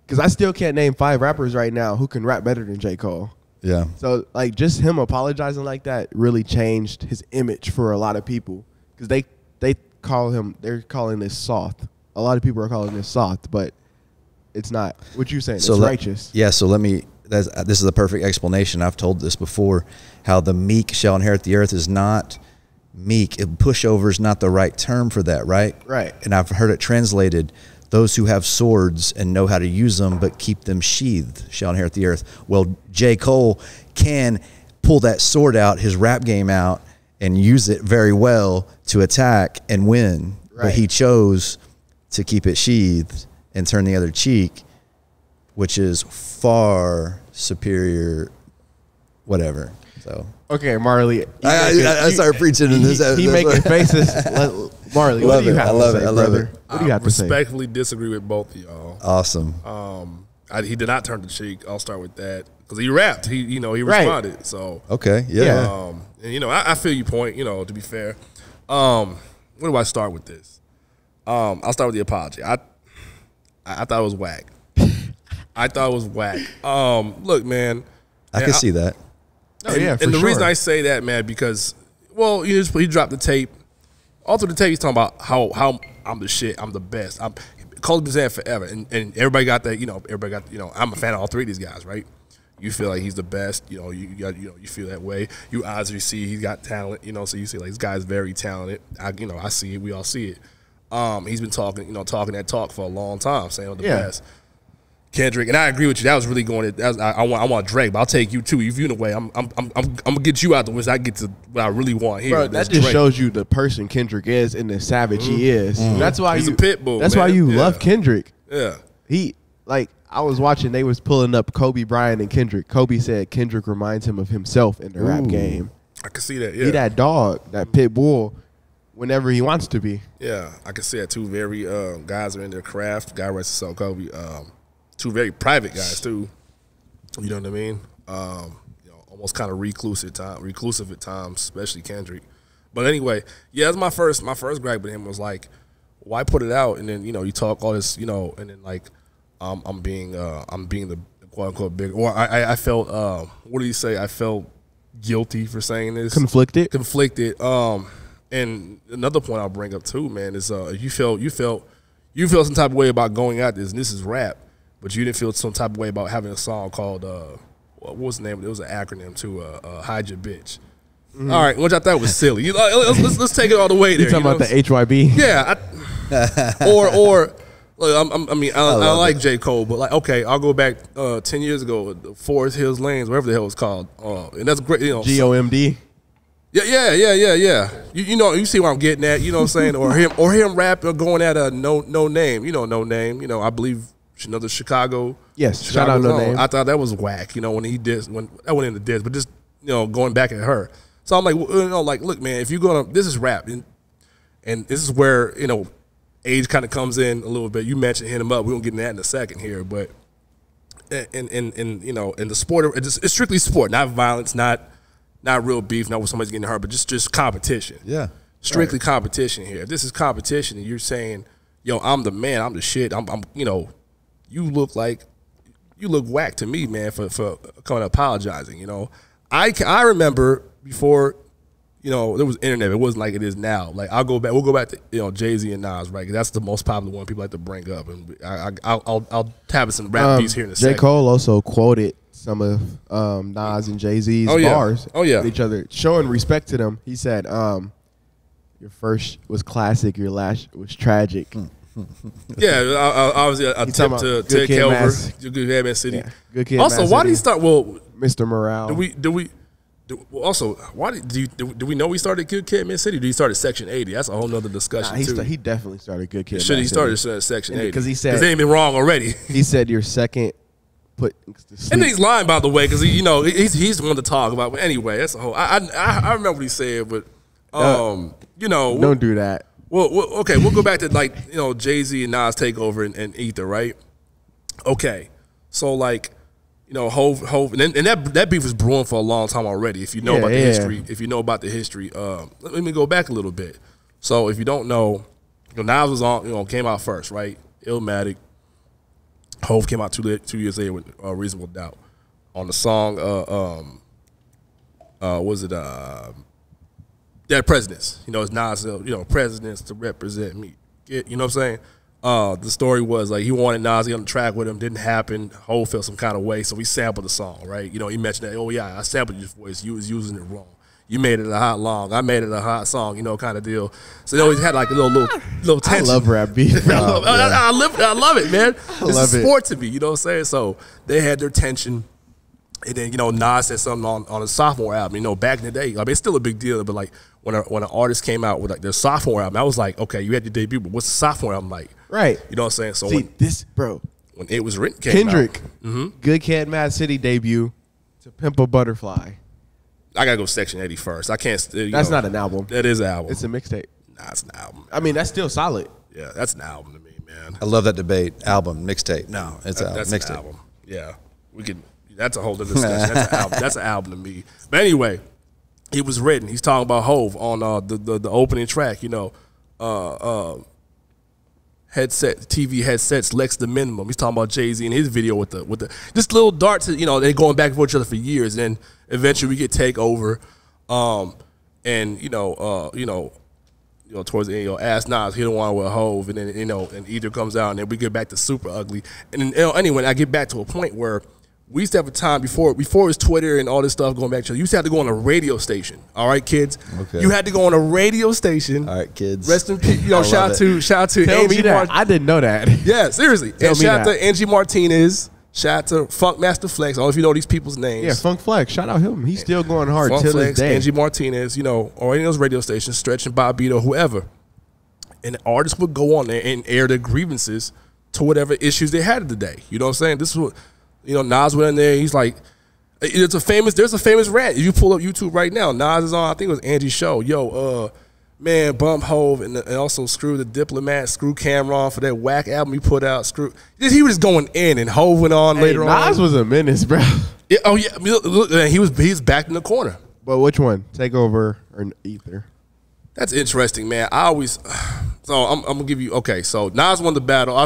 because I still can't name 5 rappers right now who can rap better than J. Cole. yeah. So, like, just him apologizing like that really changed his image for a lot of people, because they're calling this soft. A lot of people are calling this soft, but it's not. What you saying? So it's righteous. Yeah. So this is the perfect explanation. I've told this before, how the meek shall inherit the earth is not meek. Pushover is not the right term for that, right? Right. And I've heard it translated, those who have swords and know how to use them but keep them sheathed shall inherit the earth. Well, J. Cole can pull that sword out, his rap game out, and use it very well to attack and win. Right. But he chose to keep it sheathed and turn the other cheek, which is far superior, whatever. So Okay, Marley. I started preaching in this. He making faces. Marley, what do you have to say, brother? What do you have to say? Respectfully disagree with both of y'all. Awesome. He did not turn the cheek. I'll start with that, because he rapped. He responded. So Okay. Yeah. and I feel your point. To be fair, where do I start with this? I'll start with the apology. I thought it was whack. I thought it was whack. Look, man. I can see that. Oh, yeah, for and the sure. reason I say that, man, because he dropped the tape. All through the tape, he's talking about how I'm the shit, I'm the best. Cole's been saying forever, and everybody got that. Everybody got. I'm a fan of all 3 of these guys, right? You feel like he's the best. You feel that way. You obviously see he's got talent. So you see like this guy's very talented. I see it. We all see it. He's been talking that talk for a long time, saying I'm the best. Kendrick, and I agree with you. That was really going. I want Drake, but I'll take you too. If you in a way, I'm gonna get you out the way. I get to what I really want here. Bro, that just Drake. shows you the person Kendrick is and the savage he is. That's why He's a pit bull. That's man. why you Yeah. love Kendrick. Yeah. I was watching. They was pulling up Kobe Bryant and Kendrick. Kobe said Kendrick reminds him of himself in the rap game. I can see that. Yeah. He that dog, that pit bull, whenever he wants to be. Yeah, I can see that. 2 very guys are in their craft. Guy writes to Kobe. 2 very private guys too. You know what I mean? Almost kind of reclusive at times, especially Kendrick. But anyway, yeah, that's my first gripe with him was like, why put it out? And then you talk all this, and then like, I'm being the quote unquote big. Or I felt what do you say? I felt guilty for saying this. Conflicted. And another point I'll bring up too, man, is you felt some type of way about going out this, and this is rap. But you didn't feel some type of way about having a song called, what was the name of it? It was an acronym too, Hide Your Bitch. All right, which I thought was silly. Let's take it all the way there. You talking about the HYB? Yeah. I like J. Cole, but like, okay, I'll go back 10 years ago, Forest Hills Lanes, whatever the hell it's called. And that's great. GOMD? Yeah. You see what I'm getting at, you know what I'm saying? Or him rapping, going at a no name. No name. I believe another Chicago. Yes, shout out No Name. I thought that was whack, when he did, when that went into diss, but just, going back at her. So I'm like, look, man, if you're this is rap, and this is where, age kind of comes in a little bit. You mentioned hitting him up. We're gonna get into that in a second here, but in you know, in the sport, it's strictly sport, not violence, not real beef, not where somebody's getting hurt, but just competition. Yeah, strictly competition here. If this is competition, and you're saying, yo, I'm the man, I'm the shit. I'm you know, you look whack to me, man, for coming apologizing. You know, I remember before, you know, there was internet. It wasn't like it is now. Like we'll go back to, you know, Jay-Z and Nas, right? 'Cause that's the most popular one people like to bring up, and I'll have some rap piece here in a second. J. Cole also quoted some of Nas and Jay-Z's bars with each other, showing respect to them. He said, "Your first was classic, your last was tragic." Yeah, obviously a tip to Ted Kelver, Good Kid, Mad City. Yeah. Good Kid, also, Mad why City. did he start? Well, Mr. Morale. Also, why do we know he started Good Kid, Mad City? Or did he start at Section 80? That's a whole nother discussion too. He definitely started Good Kid. Should he started at Section 80? Because he said they ain't been wrong already. He said your second put. And then he's lying, by the way, because you know he's the one to talk about. But anyway, that's a whole. I remember what he said, but you know, don't do that. Well, okay, we'll go back to, like, you know, Jay-Z and Nas takeover and Ether, right? Okay, so, like, you know, Hov, and that beef was brewing for a long time already. If you know about the history, let me go back a little bit. So if you don't know, you know, Nas was on, you know, came out first, right? Illmatic. Hov came out 2 years later with Reasonable Doubt on the song. Was it? Dead Presidents, you know, it's Nas, you know, presidents to represent me. You know what I'm saying? The story was, like, he wanted Nas to get on the track with him, didn't happen. Hov felt some kind of way, so he sampled the song, right? You know, he mentioned that, oh yeah, I sampled your voice, you was using it wrong. You made it a hot long, I made it a hot song, you know, kind of deal. So they always had like a little tension. I love rap beef. I love it, man. It's a sport to me, you know what I'm saying? So they had their tension. And then, you know, Nas said something on a sophomore album. You know, back in the day, I mean, it's still a big deal. But, like, when an artist came out with, like, their sophomore album, I was like, okay, you had your debut, but what's the sophomore album like? Right. You know what I'm saying? So when It Was Written came Kendrick, out, Good Kid, Mad City debut to Pimp a Butterfly. I gotta go Section 80 first. I can't. That's not an album. That is an album. It's a mixtape. Nah, it's an album. I mean, that's still solid. Yeah, that's an album to me, man. I love that debate. Album, mixtape. No, it's a mixtape. An album. Yeah, we can. That's a whole other discussion. That's an album. That's an album to me. But anyway, It Was Written. He's talking about Hov on the opening track. You know, headset, TV headsets, Lex the minimum. He's talking about Jay-Z in his video with the just little darts. You know, they're going back and forth each other for years, and then eventually we get Takeover, and you know, towards the end, you know, Ask Nas, he don't want with Hov, and then, you know, and Ether comes out, and then we get back to Super Ugly, and then, you know, anyway, I get back to a point where we used to have a time before it was Twitter and all this stuff going back to. You used to have to go on a radio station. All right, kids. Okay. You had to go on a radio station. All right, kids. Rest in peace. You know, shout out to Tell Angie me that. I didn't know that. Yeah, seriously. And shout out to Angie Martinez. Shout out to Funk Master Flex. I don't know if you know these people's names. Yeah, Funk Flex. Shout out him. He's still going hard Funk till Flex, this day. Angie Martinez. You know, or any of those radio stations, Stretch and Bobito, whoever. And artists would go on there and air their grievances to whatever issues they had today. You know what I'm saying? This is what. You know, Nas went in there. He's like, there's a famous rant. If you pull up YouTube right now, Nas is on. I think it was Angie's show. Yo, man, bump Hov and also screw the Diplomat, screw Cameron for that whack album he put out. Screw. He was going in, and Hov went on later on. Nas was a menace, bro. Yeah, oh yeah, look, he was backed in the corner. But which one? Takeover or Ether? That's interesting, man. So I'm gonna give you, okay, so Nas won the battle.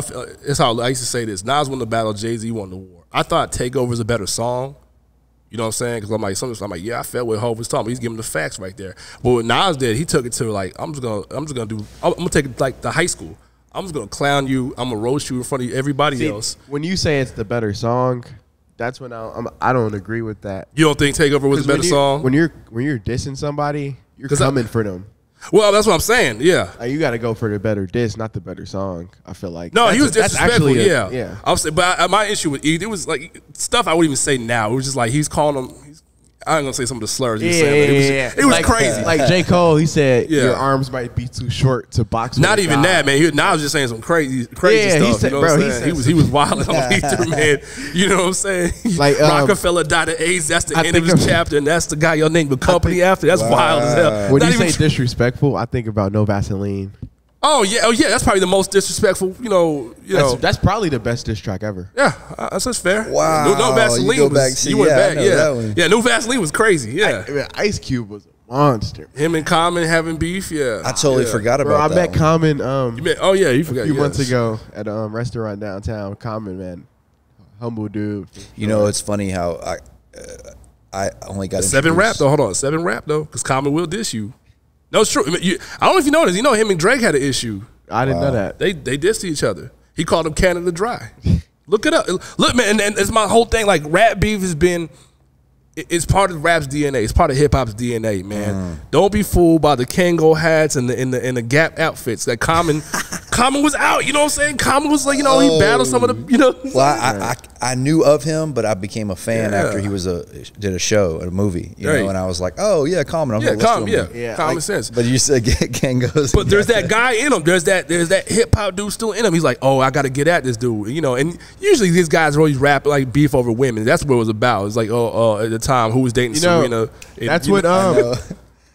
It's how I used to say this. Nas won the battle, Jay-Z won the war. I thought Takeover is a better song. You know what I'm saying? Because I'm like, yeah, I felt what Hov was talking about. He's giving the facts right there. But what Nas did, he took it to, like, I'm gonna take it like the high school. I'm just gonna clown you. I'm gonna roast you in front of everybody else. When you say it's the better song, that's when I don't agree with that. You don't think Takeover was a better song? When you're dissing somebody, you're coming for them. Well, that's what I'm saying. Yeah, like, you got to go for the better diss, not the better song. I feel like he was disrespectful. Yeah. I'll say, but my issue with it was like stuff I wouldn't even say now. It was just like he's calling them. I ain't gonna say some of the slurs. He was saying, but it was like, crazy. Like J. Cole, he said your arms might be too short to box. Not even that, man. Now I was just saying some crazy stuff. He said, you know he was wilding on Ether, man. You know what I'm saying? Like Rockefeller died of AIDS. That's the end of his chapter, and that's the guy y'all named the company after. That's wild as hell. When you say disrespectful, I think about No Vaseline. Oh yeah, that's probably the most disrespectful. That's probably the best diss track ever. Yeah, that's fair. Wow. No Vaseline. You go back, see, went yeah, back. I know Yeah, that one. yeah. No Vaseline was crazy. Yeah, Ice Cube was a monster. him and Common having beef. Yeah, I totally forgot Bro, about I that. met Common. You forgot a few months ago at a restaurant downtown. Common, man, humble dude. You know, it's funny how I only got 7 introduced- rap though. Hold on, 7 rap though, because Common will diss you. No, it's true. I don't know if you know this. You know him and Drake had an issue. I didn't know that. They dissed each other. He called him Canada Dry. Look it up. Look, man, and it's my whole thing. Like rap beef has been. It's part of rap's DNA. It's part of hip hop's DNA, man. Don't be fooled by the Kango hats and the Gap outfits. That Common was out. You know what I'm saying? Common was like, he battled some of the, Well, I knew of him, but I became a fan after he did a show, a movie, you know, and I was like, oh yeah, Common. Common sense. But you said Kango's. But there's that guy in him. There's that hip hop dude still in him. He's like, oh, I got to get at this dude, And usually these guys are always rap like beef over women. That's what it was about. It's like, at the time, who was dating Serena? That's what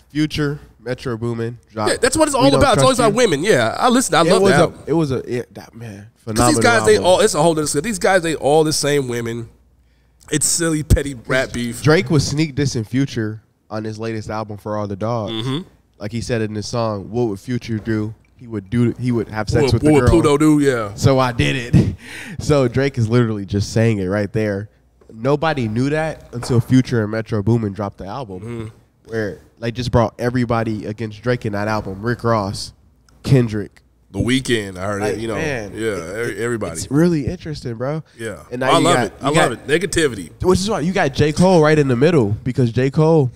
Future, Metro Boomin dropped. Yeah, that's what it's all about. It's always about women. Yeah, I listen. I love that. It was that man. Because these guys, it's a whole different. These guys, they all the same women. It's silly, petty rap beef. Drake was sneak dissing Future on his latest album, For All the Dogs. Like he said in his song, what would Future do? He would have sex with the girl. What would Pluto do? Yeah. So I did it. So Drake is literally just saying it right there. Nobody knew that until Future and Metro Boomin dropped the album, where they just brought everybody against Drake in that album. Rick Ross, Kendrick, The Weeknd. I heard it. Man, everybody. It's really interesting, bro. Yeah, and I love it. I love it. Negativity. Which is why you got J. Cole right in the middle, because J. Cole.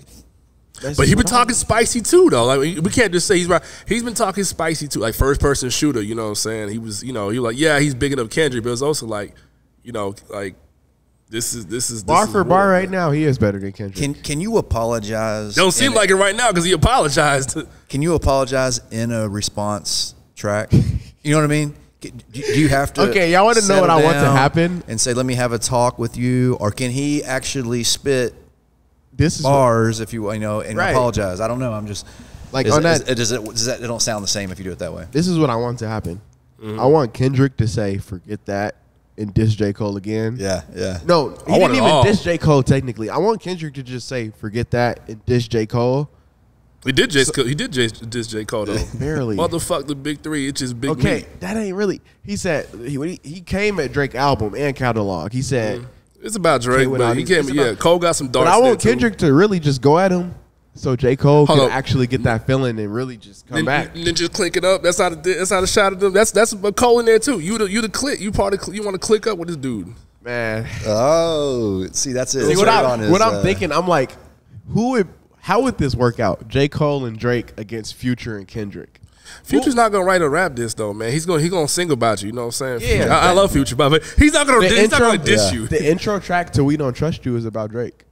But he been talking spicy too, though. Like we can't just say he's right. He's been talking spicy too, like first person shooter. You know what I'm saying? He was, he was like, yeah, he's bigging up Kendrick, but it's also like, like. This is bar for bar right now. He is better than Kendrick. Can you apologize? Don't seem like it right now because he apologized. Can you apologize in a response track? You know what I mean? Do you have to? Okay, y'all want to know what I want to happen and say, "Let me have a talk with you," or can he actually spit this bars if you and apologize? I don't know. I'm just like on that. Does that? It don't sound the same if you do it that way. This is what I want to happen. I want Kendrick to say, "Forget that," and diss J. Cole again. Yeah. No, he didn't even diss J. Cole technically. I want Kendrick to just say, "Forget that," and diss J. Cole. He did diss J. Cole though. Barely. Motherfuck the big three. It's just big. Okay, me. that ain't really. He said he came at Drake album and catalog. He said it's about Drake, but he came. Yeah, Cole got some dark. But I want Kendrick to really just go at him, so J. Cole can actually get that feeling and really just come back. Then just click it up. That's not a shot at them. That's a Cole in there too. You the click. You want to click up with this dude, man. Oh, see, that's it. See, what I'm thinking, I'm like, how would this work out? J. Cole and Drake against Future and Kendrick. Future's not gonna write a rap diss though, man. He's gonna sing about you. You know what I'm saying? Yeah, I love Future, but he's not gonna diss you. The intro track to "We Don't Trust You" is about Drake.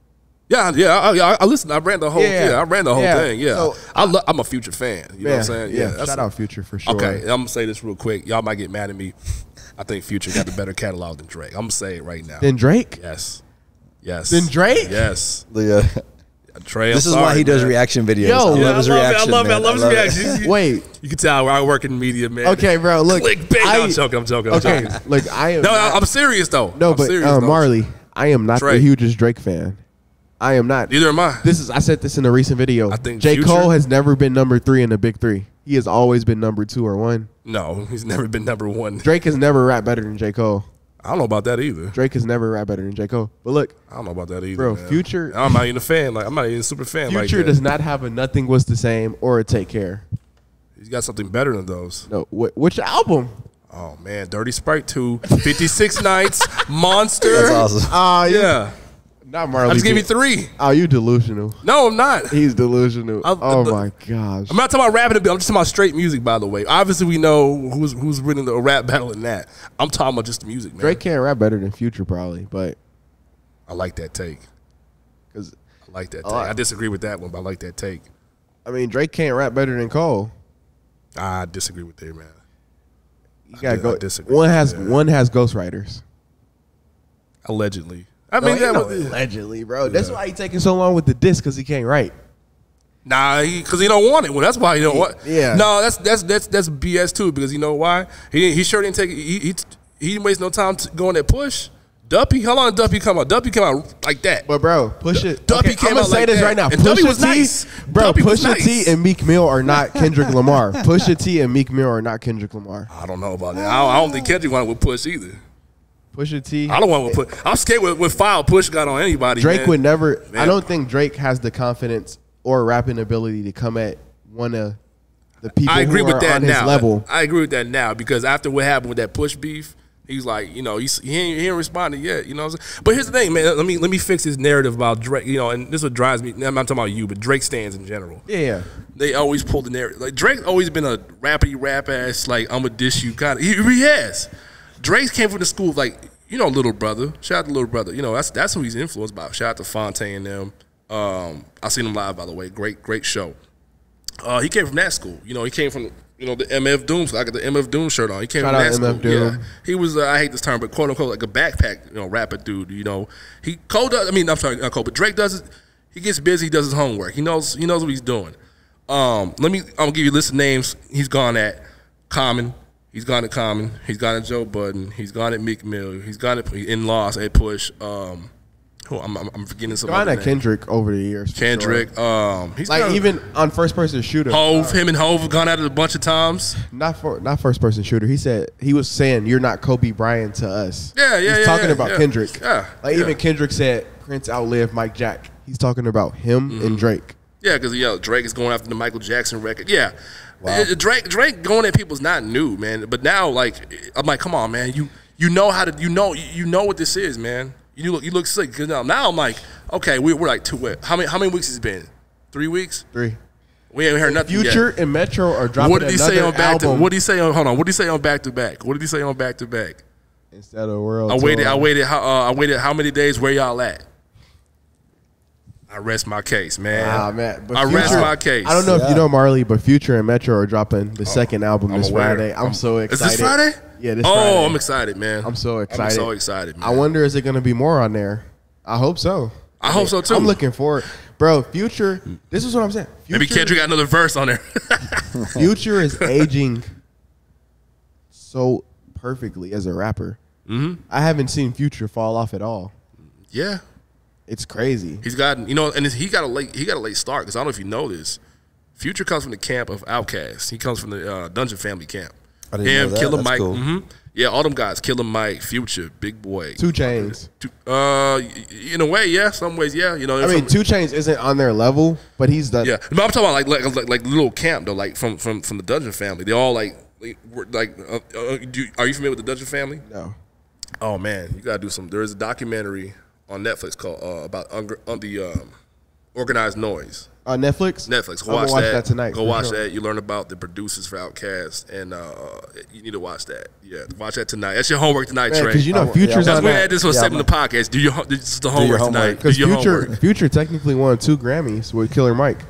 Yeah. I listened. I ran the whole. I ran the whole thing. Yeah. So, I'm a Future fan. You know what I'm saying? Yeah. Shout out Future for sure. Okay, I'm gonna say this real quick. Y'all might get mad at me. I think Future got the better catalog than Drake. I'm gonna say it right now. Than Drake? Yes. Than Drake? Yes. Trey, this is why he does reaction videos. Yo, I love his reaction. I love his reaction. Wait, you can tell I work in media, man. Okay, bro. Look, I'm joking. Okay, look, I am. No, I'm serious though. No, but Marley, I am not the hugest Drake fan. I am not. Neither am I. I said this in a recent video. I think J. Cole has never been number 3 in the big 3. He has always been number 2 or 1. No, he's never been number 1. Drake has never rapped better than J. Cole. I don't know about that either. Drake has never rapped better than J. Cole. But look, I don't know about that either, bro. Man. Future, I'm not even a fan. Like I'm not even a super fan. Future like that. does not have a Nothing Was the Same or a Take Care. He's got something better than those. No, which album? Oh man, Dirty Sprite 2, 56 Nights, Monster. That's awesome. Yeah. Not Marley. I just gave you 3. Oh, you delusional. No, I'm not. He's delusional. Oh my gosh. I'm not talking about rapping. I'm just talking about straight music. By the way, obviously we know who's winning the rap battle in that. I'm talking about just the music, man. Drake can't rap better than Future probably, but I like that take. I like that take. I disagree with that one, but I like that take. I mean, Drake can't rap better than Cole. I disagree with that, man. You gotta go. One has ghostwriters. Allegedly. I mean, allegedly, bro. That's why he taking so long with the diss, because he can't write. Nah, because he don't want it. Well, that's why he don't want. Yeah. No, that's BS too. Because you know why? He sure didn't take. He didn't waste no time to go on that push. Duppy, how long did Duppy come out? Duppy came out like that. But bro, push it. Duppy came out like that. I'm gonna say this right now. And Duppy was nice. Bro, Duppy was Pusha nice. T and Meek Mill are not Kendrick Lamar. Pusha T and Meek Mill are not Kendrick Lamar. I don't know about that. I don't think Kendrick wanted with Push either. Pusha T. I don't want to put. I'm scared with foul Push got on anybody. Drake man. would never. Man. I don't think Drake has the confidence or rapping ability to come at one of the people I agree who with are that on his now. level. I agree with that now because after what happened with that Push beef, he's like, you know, he ain't responded yet. You know what I'm saying? But here's the thing, man. Let me fix this narrative about Drake. You know, and this is what drives me. I'm not talking about you, but Drake stands in general. Yeah. They always pull the narrative. Like Drake's always been a rappity rap ass. Like I'm a dish you kind of. He has. Drake came from the school of like. You know, Little Brother. Shout out to Little Brother. You know, that's who he's influenced by. Shout out to Fontaine and them. I seen him live, by the way. Great show. He came from that school. You know, he came from the MF Doom. So I got the MF Doom shirt on. He came Shout from out that school. MF Doom. Yeah, he was. I hate this term, but quote unquote like a backpack rapper dude. You know, I'm sorry, not Cole, but Drake does it. He gets busy. He does his homework. He knows what he's doing. I'm gonna give you a list of names he's gone at. Common. He's gone at Common. He's gone at Joe Budden. He's gone at Meek Mill. He's gone at in Loss at Push. I'm forgetting some. Gone at Kendrick over the years. Kendrick. Sure. He's like gone, even on first person shooter. Him and Hove have gone at it a bunch of times. Not first person shooter. He was saying you're not Kobe Bryant to us. Yeah. He's talking about Kendrick. Yeah. Even Kendrick said Prince outlived Mike Jack. He's talking about him and Drake. Yeah, because Drake is going after the Michael Jackson record. Yeah. Wow. Drake going at people is not new, man. But now, like, I'm like, come on, man. You know how to you know what this is, man. You look sick. Cause now I'm like, okay, we're like how many weeks has it been? 3 weeks? 3. We ain't heard nothing Future yet. and Metro are dropping. What did he say on back to? album What did he say on? Hold on. What did he say on back to back? What did he say on back to back? instead of world. I waited. Tour. I waited. How many days? Where y'all at? I rest my case, man. Ah, man. But I rest my case. I don't know if you know Marley, but Future and Metro are dropping the second album I'm this aware. Friday. I'm so excited. Is this Friday? Yeah, this Friday. Oh, I'm excited, man. I'm so excited. I'm so excited, man. I wonder, is it going to be more on there? I hope so. I hope so, too. I'm looking forward. Bro, Future, this is what I'm saying. Future, Maybe Kendrick got another verse on there. Future is aging so perfectly as a rapper. Mm-hmm. I haven't seen Future fall off at all. Yeah. It's crazy. He's gotten, and he got a late start because I don't know if you know this. Future comes from the camp of Outkast. He comes from the Dungeon Family camp. I didn't know that. Killer That's Mike. cool. Mm-hmm. Yeah, all them guys. Killer Mike, Future, Big Boy. 2 Chainz. In a way, yeah. Some ways, yeah. I mean, 2 Chainz isn't on their level, but he's done. Yeah, but I'm talking about like little camp though, like from the Dungeon Family. They all are you familiar with the Dungeon Family? No. Oh man, you gotta do some. There is a documentary on Netflix called about the organized noise. On Netflix? Netflix. Go I'm watch gonna watch that tonight. Go for watch sure. that. You learn about the producers for Outkast, and you need to watch that. Yeah, watch that tonight. That's your homework tonight, Man, Trey. because Future's That's on why that. we had this was segment of the podcast. This is the homework tonight. Because Do your homework. Future technically won 2 Grammys with Killer Mike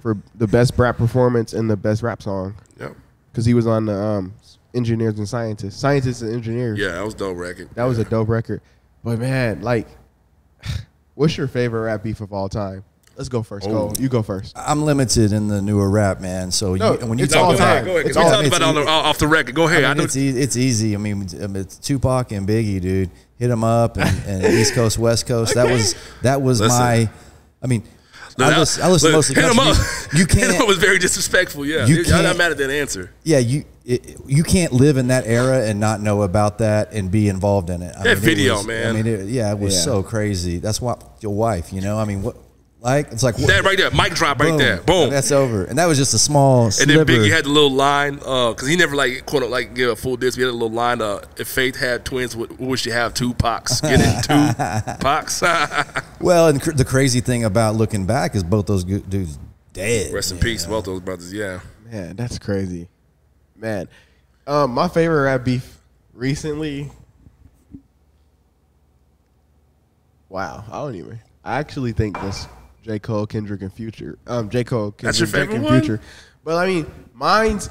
for the best rap performance and the best rap song. Yep. Because he was on the Engineers and Scientists. Scientists and Engineers. Yeah, that was a dope record. That was a dope record. But man, like, what's your favorite rap beef of all time? Let's go first. You go first. I'm limited in the newer rap, man. So No, when you it's talk all about time. Go ahead. It's We all- talked about it off the record. Go ahead. I mean, it's easy. I mean, it's Tupac and Biggie, dude. Hit them up and East Coast, West Coast. Okay. That was Listen. my. I mean, I listen mostly. Hit him up. You can't. Hit him was very disrespectful. Yeah, You I'm can't- not mad at that answer. Yeah, you can't live in that era and not know about that and be involved in it. That video, man. I mean, it was so crazy. That's why your wife, I mean, what? Like it's like That right there, mic drop right there, boom. That's over, and that was just a small And sliver. then Biggie had the little line, because he never give a full diss. He had a little line, if Faith had twins, would she have 2 Pacs? Get it, 2 Pacs. Well, and the crazy thing about looking back is both those dudes dead. Rest in peace, both those brothers. Yeah. Man, that's crazy. Man, my favorite rap beef recently. Wow, I actually think this J. Cole, Kendrick, and Future. J. Cole, Kendrick, That's your Drake, favorite and one? Future. But I mean, mine's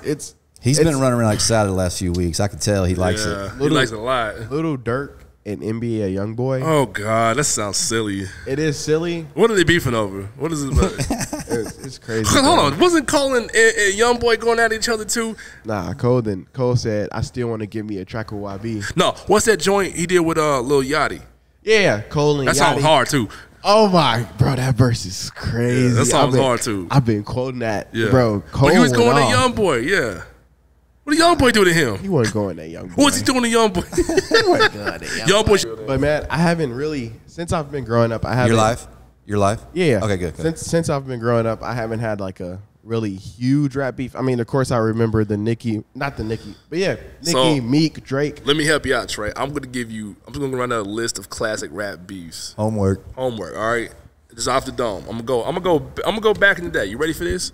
He's been running around like sad the last few weeks. I could tell he likes it. He likes it a lot. Little Dirk and NBA YoungBoy. Oh God, that sounds silly. It is silly. What are they beefing over? What is it? It's crazy. Hold on, wasn't Cole and Young Boy going at each other too? Nah, Cole said, I still want to give me a track with YB. No, what's that joint he did with Lil Yachty? Yeah, Cole and That Yachty. song hard too. Oh my, bro, that verse is crazy. Yeah, that song's hard too. I've been quoting that, Yeah. bro. Cole But he was went going off. at Young Boy, yeah. What did Young Boy do to him? He wasn't going at Young Boy. What's he doing to Young Boy? He wasn't going at Young Boy. But man, I haven't really, since I've been growing up, I haven't. You're live? Yeah. Okay, good. Since I've been growing up, I haven't had like a really huge rap beef. I mean, of course, I remember but yeah, Nicki, Meek, Drake. Let me help you out, Trey. I'm gonna run out a list of classic rap beefs. Homework. All right. Just off the dome. I'm gonna go back in the day. You ready for this?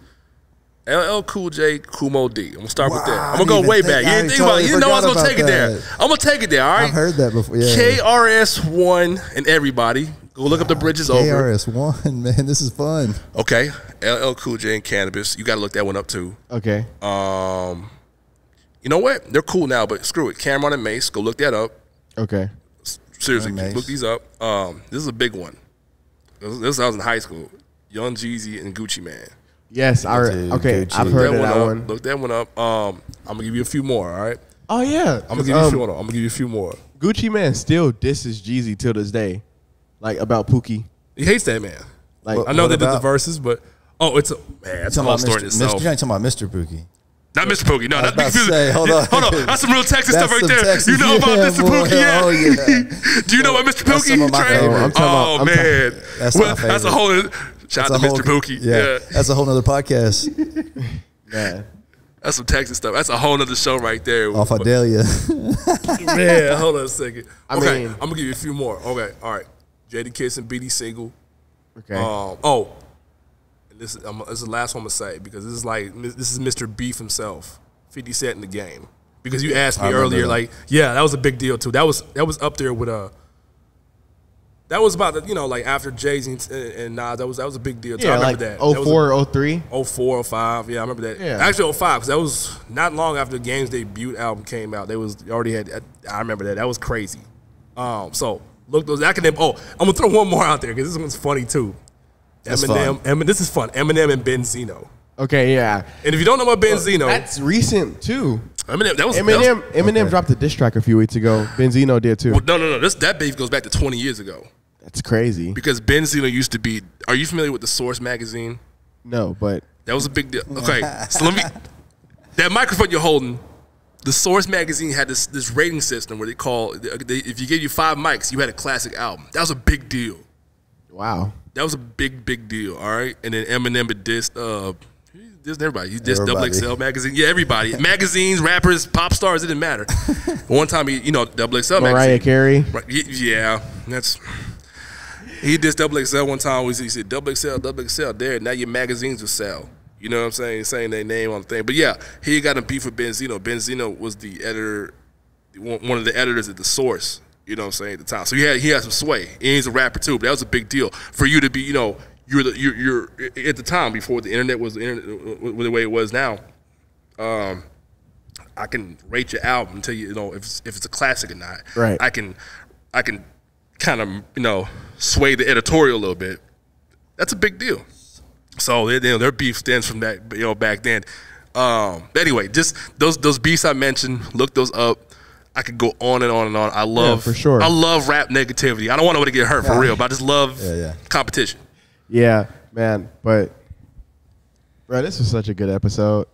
LL Cool J, Kumo D. I'm gonna start with that. I'm gonna go way back. You didn't think about it. You didn't know I was gonna take it there. I'm gonna take it there. All right. I've heard that before. Yeah. KRS-One and everybody. Go look up the bridges over. KRS-One, man, this is fun. Okay. LL Cool J and Cannabis. You gotta look that one up too. Okay. You know what? They're cool now, but screw it. Cameron and Mace. Go look that up. Okay. Seriously, Mace. look these up. This is a big one. This I was in high school. Young Jeezy and Gucci Man. Yes, okay. Gucci. I've heard of that up. one. Look that one up. I'm gonna give you a few more. All right. Oh yeah. I'm gonna give you a few. Hold on. I'm gonna give you a few more. Gucci Man still disses Jeezy till this day, like about Pookie. He hates that man. Like I know what they did the about- verses, but that's a whole story in itself. You're not talking about Mr. Pookie. Not Mr. Pookie. No, I was that's about to say, hold on. That's some real Texas stuff right some there. Texas- You know about yeah, Mr. boy. Pookie? Yeah. Oh, yeah. Do you know about Mr. That's some Pookie? of my Trey? favorite. I'm talking about- Man. That's Well, my that's a favorite. whole. Shout out to Mr. Pookie. Yeah. That's a whole nother podcast. Man. That's some Texas stuff. That's a whole nother show right there. Off Adelia. Man, hold on a second. I Okay, mean- I'm gonna give you a few more. Okay, all right. J.D. Kiss and BD Single. Okay. And this is the last one I'm gonna say because this is Mr. Beef himself, 50 Cent in the game. Because you asked me I remember earlier, that. like, yeah, that was a big deal too. That was up there with that was about like after Jay-Z and Nas. That was a big deal too. I yeah, remember like that. 04, 03. 04, 05. Yeah, I remember that. Yeah. Actually, 05, because that was not long after the Game's debut album came out. They already had. I remember that. That was crazy. So look those acronyms. Oh, I'm gonna throw one more out there because this one's funny too. That's Eminem. This is fun. Eminem and Benzino. Okay, yeah. And if you don't know about Benzino, That's recent too. Eminem Dropped a diss track a few weeks ago. Benzino did too. Well, no. That beef goes back to 20 years ago That's crazy. because Benzino used to be. Are you familiar with the Source magazine? No, but That was a big deal. Okay, so let me. That microphone you're holding, the Source magazine had this rating system where if you gave you 5 mics, you had a classic album. That was a big deal. wow. That was a big deal. All right, and then Eminem had dissed everybody. He dissed Double Everybody. XL magazine. Yeah, everybody. Magazines, rappers, pop stars. It didn't matter. One time Double XL magazine. Mariah Carey. Right, yeah, he dissed Double XL one time. He said Double XL. There, now your magazines will sell. You know what I'm saying? Saying their name on the thing. But yeah, he got a beef with Benzino. Benzino was the editor, one of the editors at the Source. You know what I'm saying, at the time. So he had some sway. And he's a rapper too. But that was a big deal for you to be. You're at the time before the internet was the way it was now. I can rate your album and tell you, if it's a classic or not. Right. I can kind of sway the editorial a little bit. That's a big deal. So their beef stems from that back then. But anyway, just those beefs I mentioned, look those up. I could go on and on and on. I love for sure. I love rap negativity. I don't want nobody to get hurt for real, but I just love competition. Yeah, man. But bro, this was such a good episode.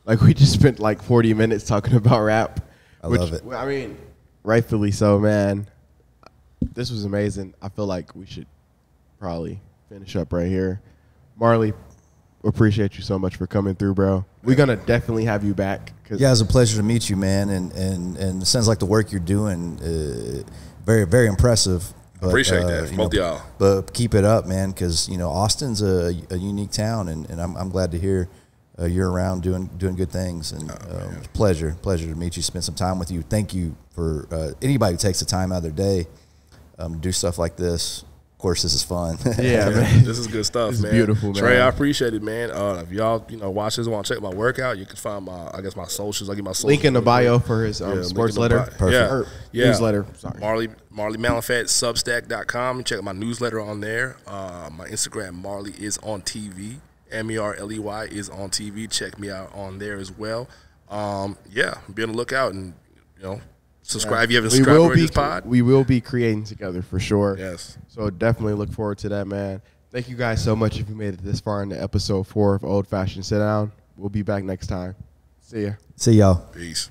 Like we just spent like 40 minutes talking about rap. I love it. I mean, rightfully so, man. This was amazing. I feel like we should probably finish up right here. Marley, appreciate you so much for coming through, bro. We're gonna definitely have you back. Yeah, it's a pleasure to meet you, man. And it sounds like the work you're doing, very, very impressive. But, Appreciate that, both y'all. But keep it up, man, because Austin's a unique town, and I'm glad to hear you're around doing good things. And it's a pleasure to meet you, spend some time with you. Thank you for anybody who takes the time out of their day to do stuff like this. Of course, this is fun. Yeah, man. This is good stuff, It's man. beautiful, man. Trey, I appreciate it, man. If y'all, watch this, want to check my workout, you can find my socials. I'll get my socials. Link in the bio for his link sports in the letter. bio. Yeah. Or Yeah. Newsletter. Sorry. Marley Malinfat, Substack.com. Check out my newsletter on there. My Instagram, Marley is on TV. MERLEY is on TV. Check me out on there as well. Yeah, be on the lookout and subscribe if you haven't subscribed already to this pod. We will be creating together for sure. Yes. So definitely look forward to that, man. Thank you guys so much if you made it this far into episode 4 of Old Fashioned Sit Down. We'll be back next time. See ya. See y'all. Peace.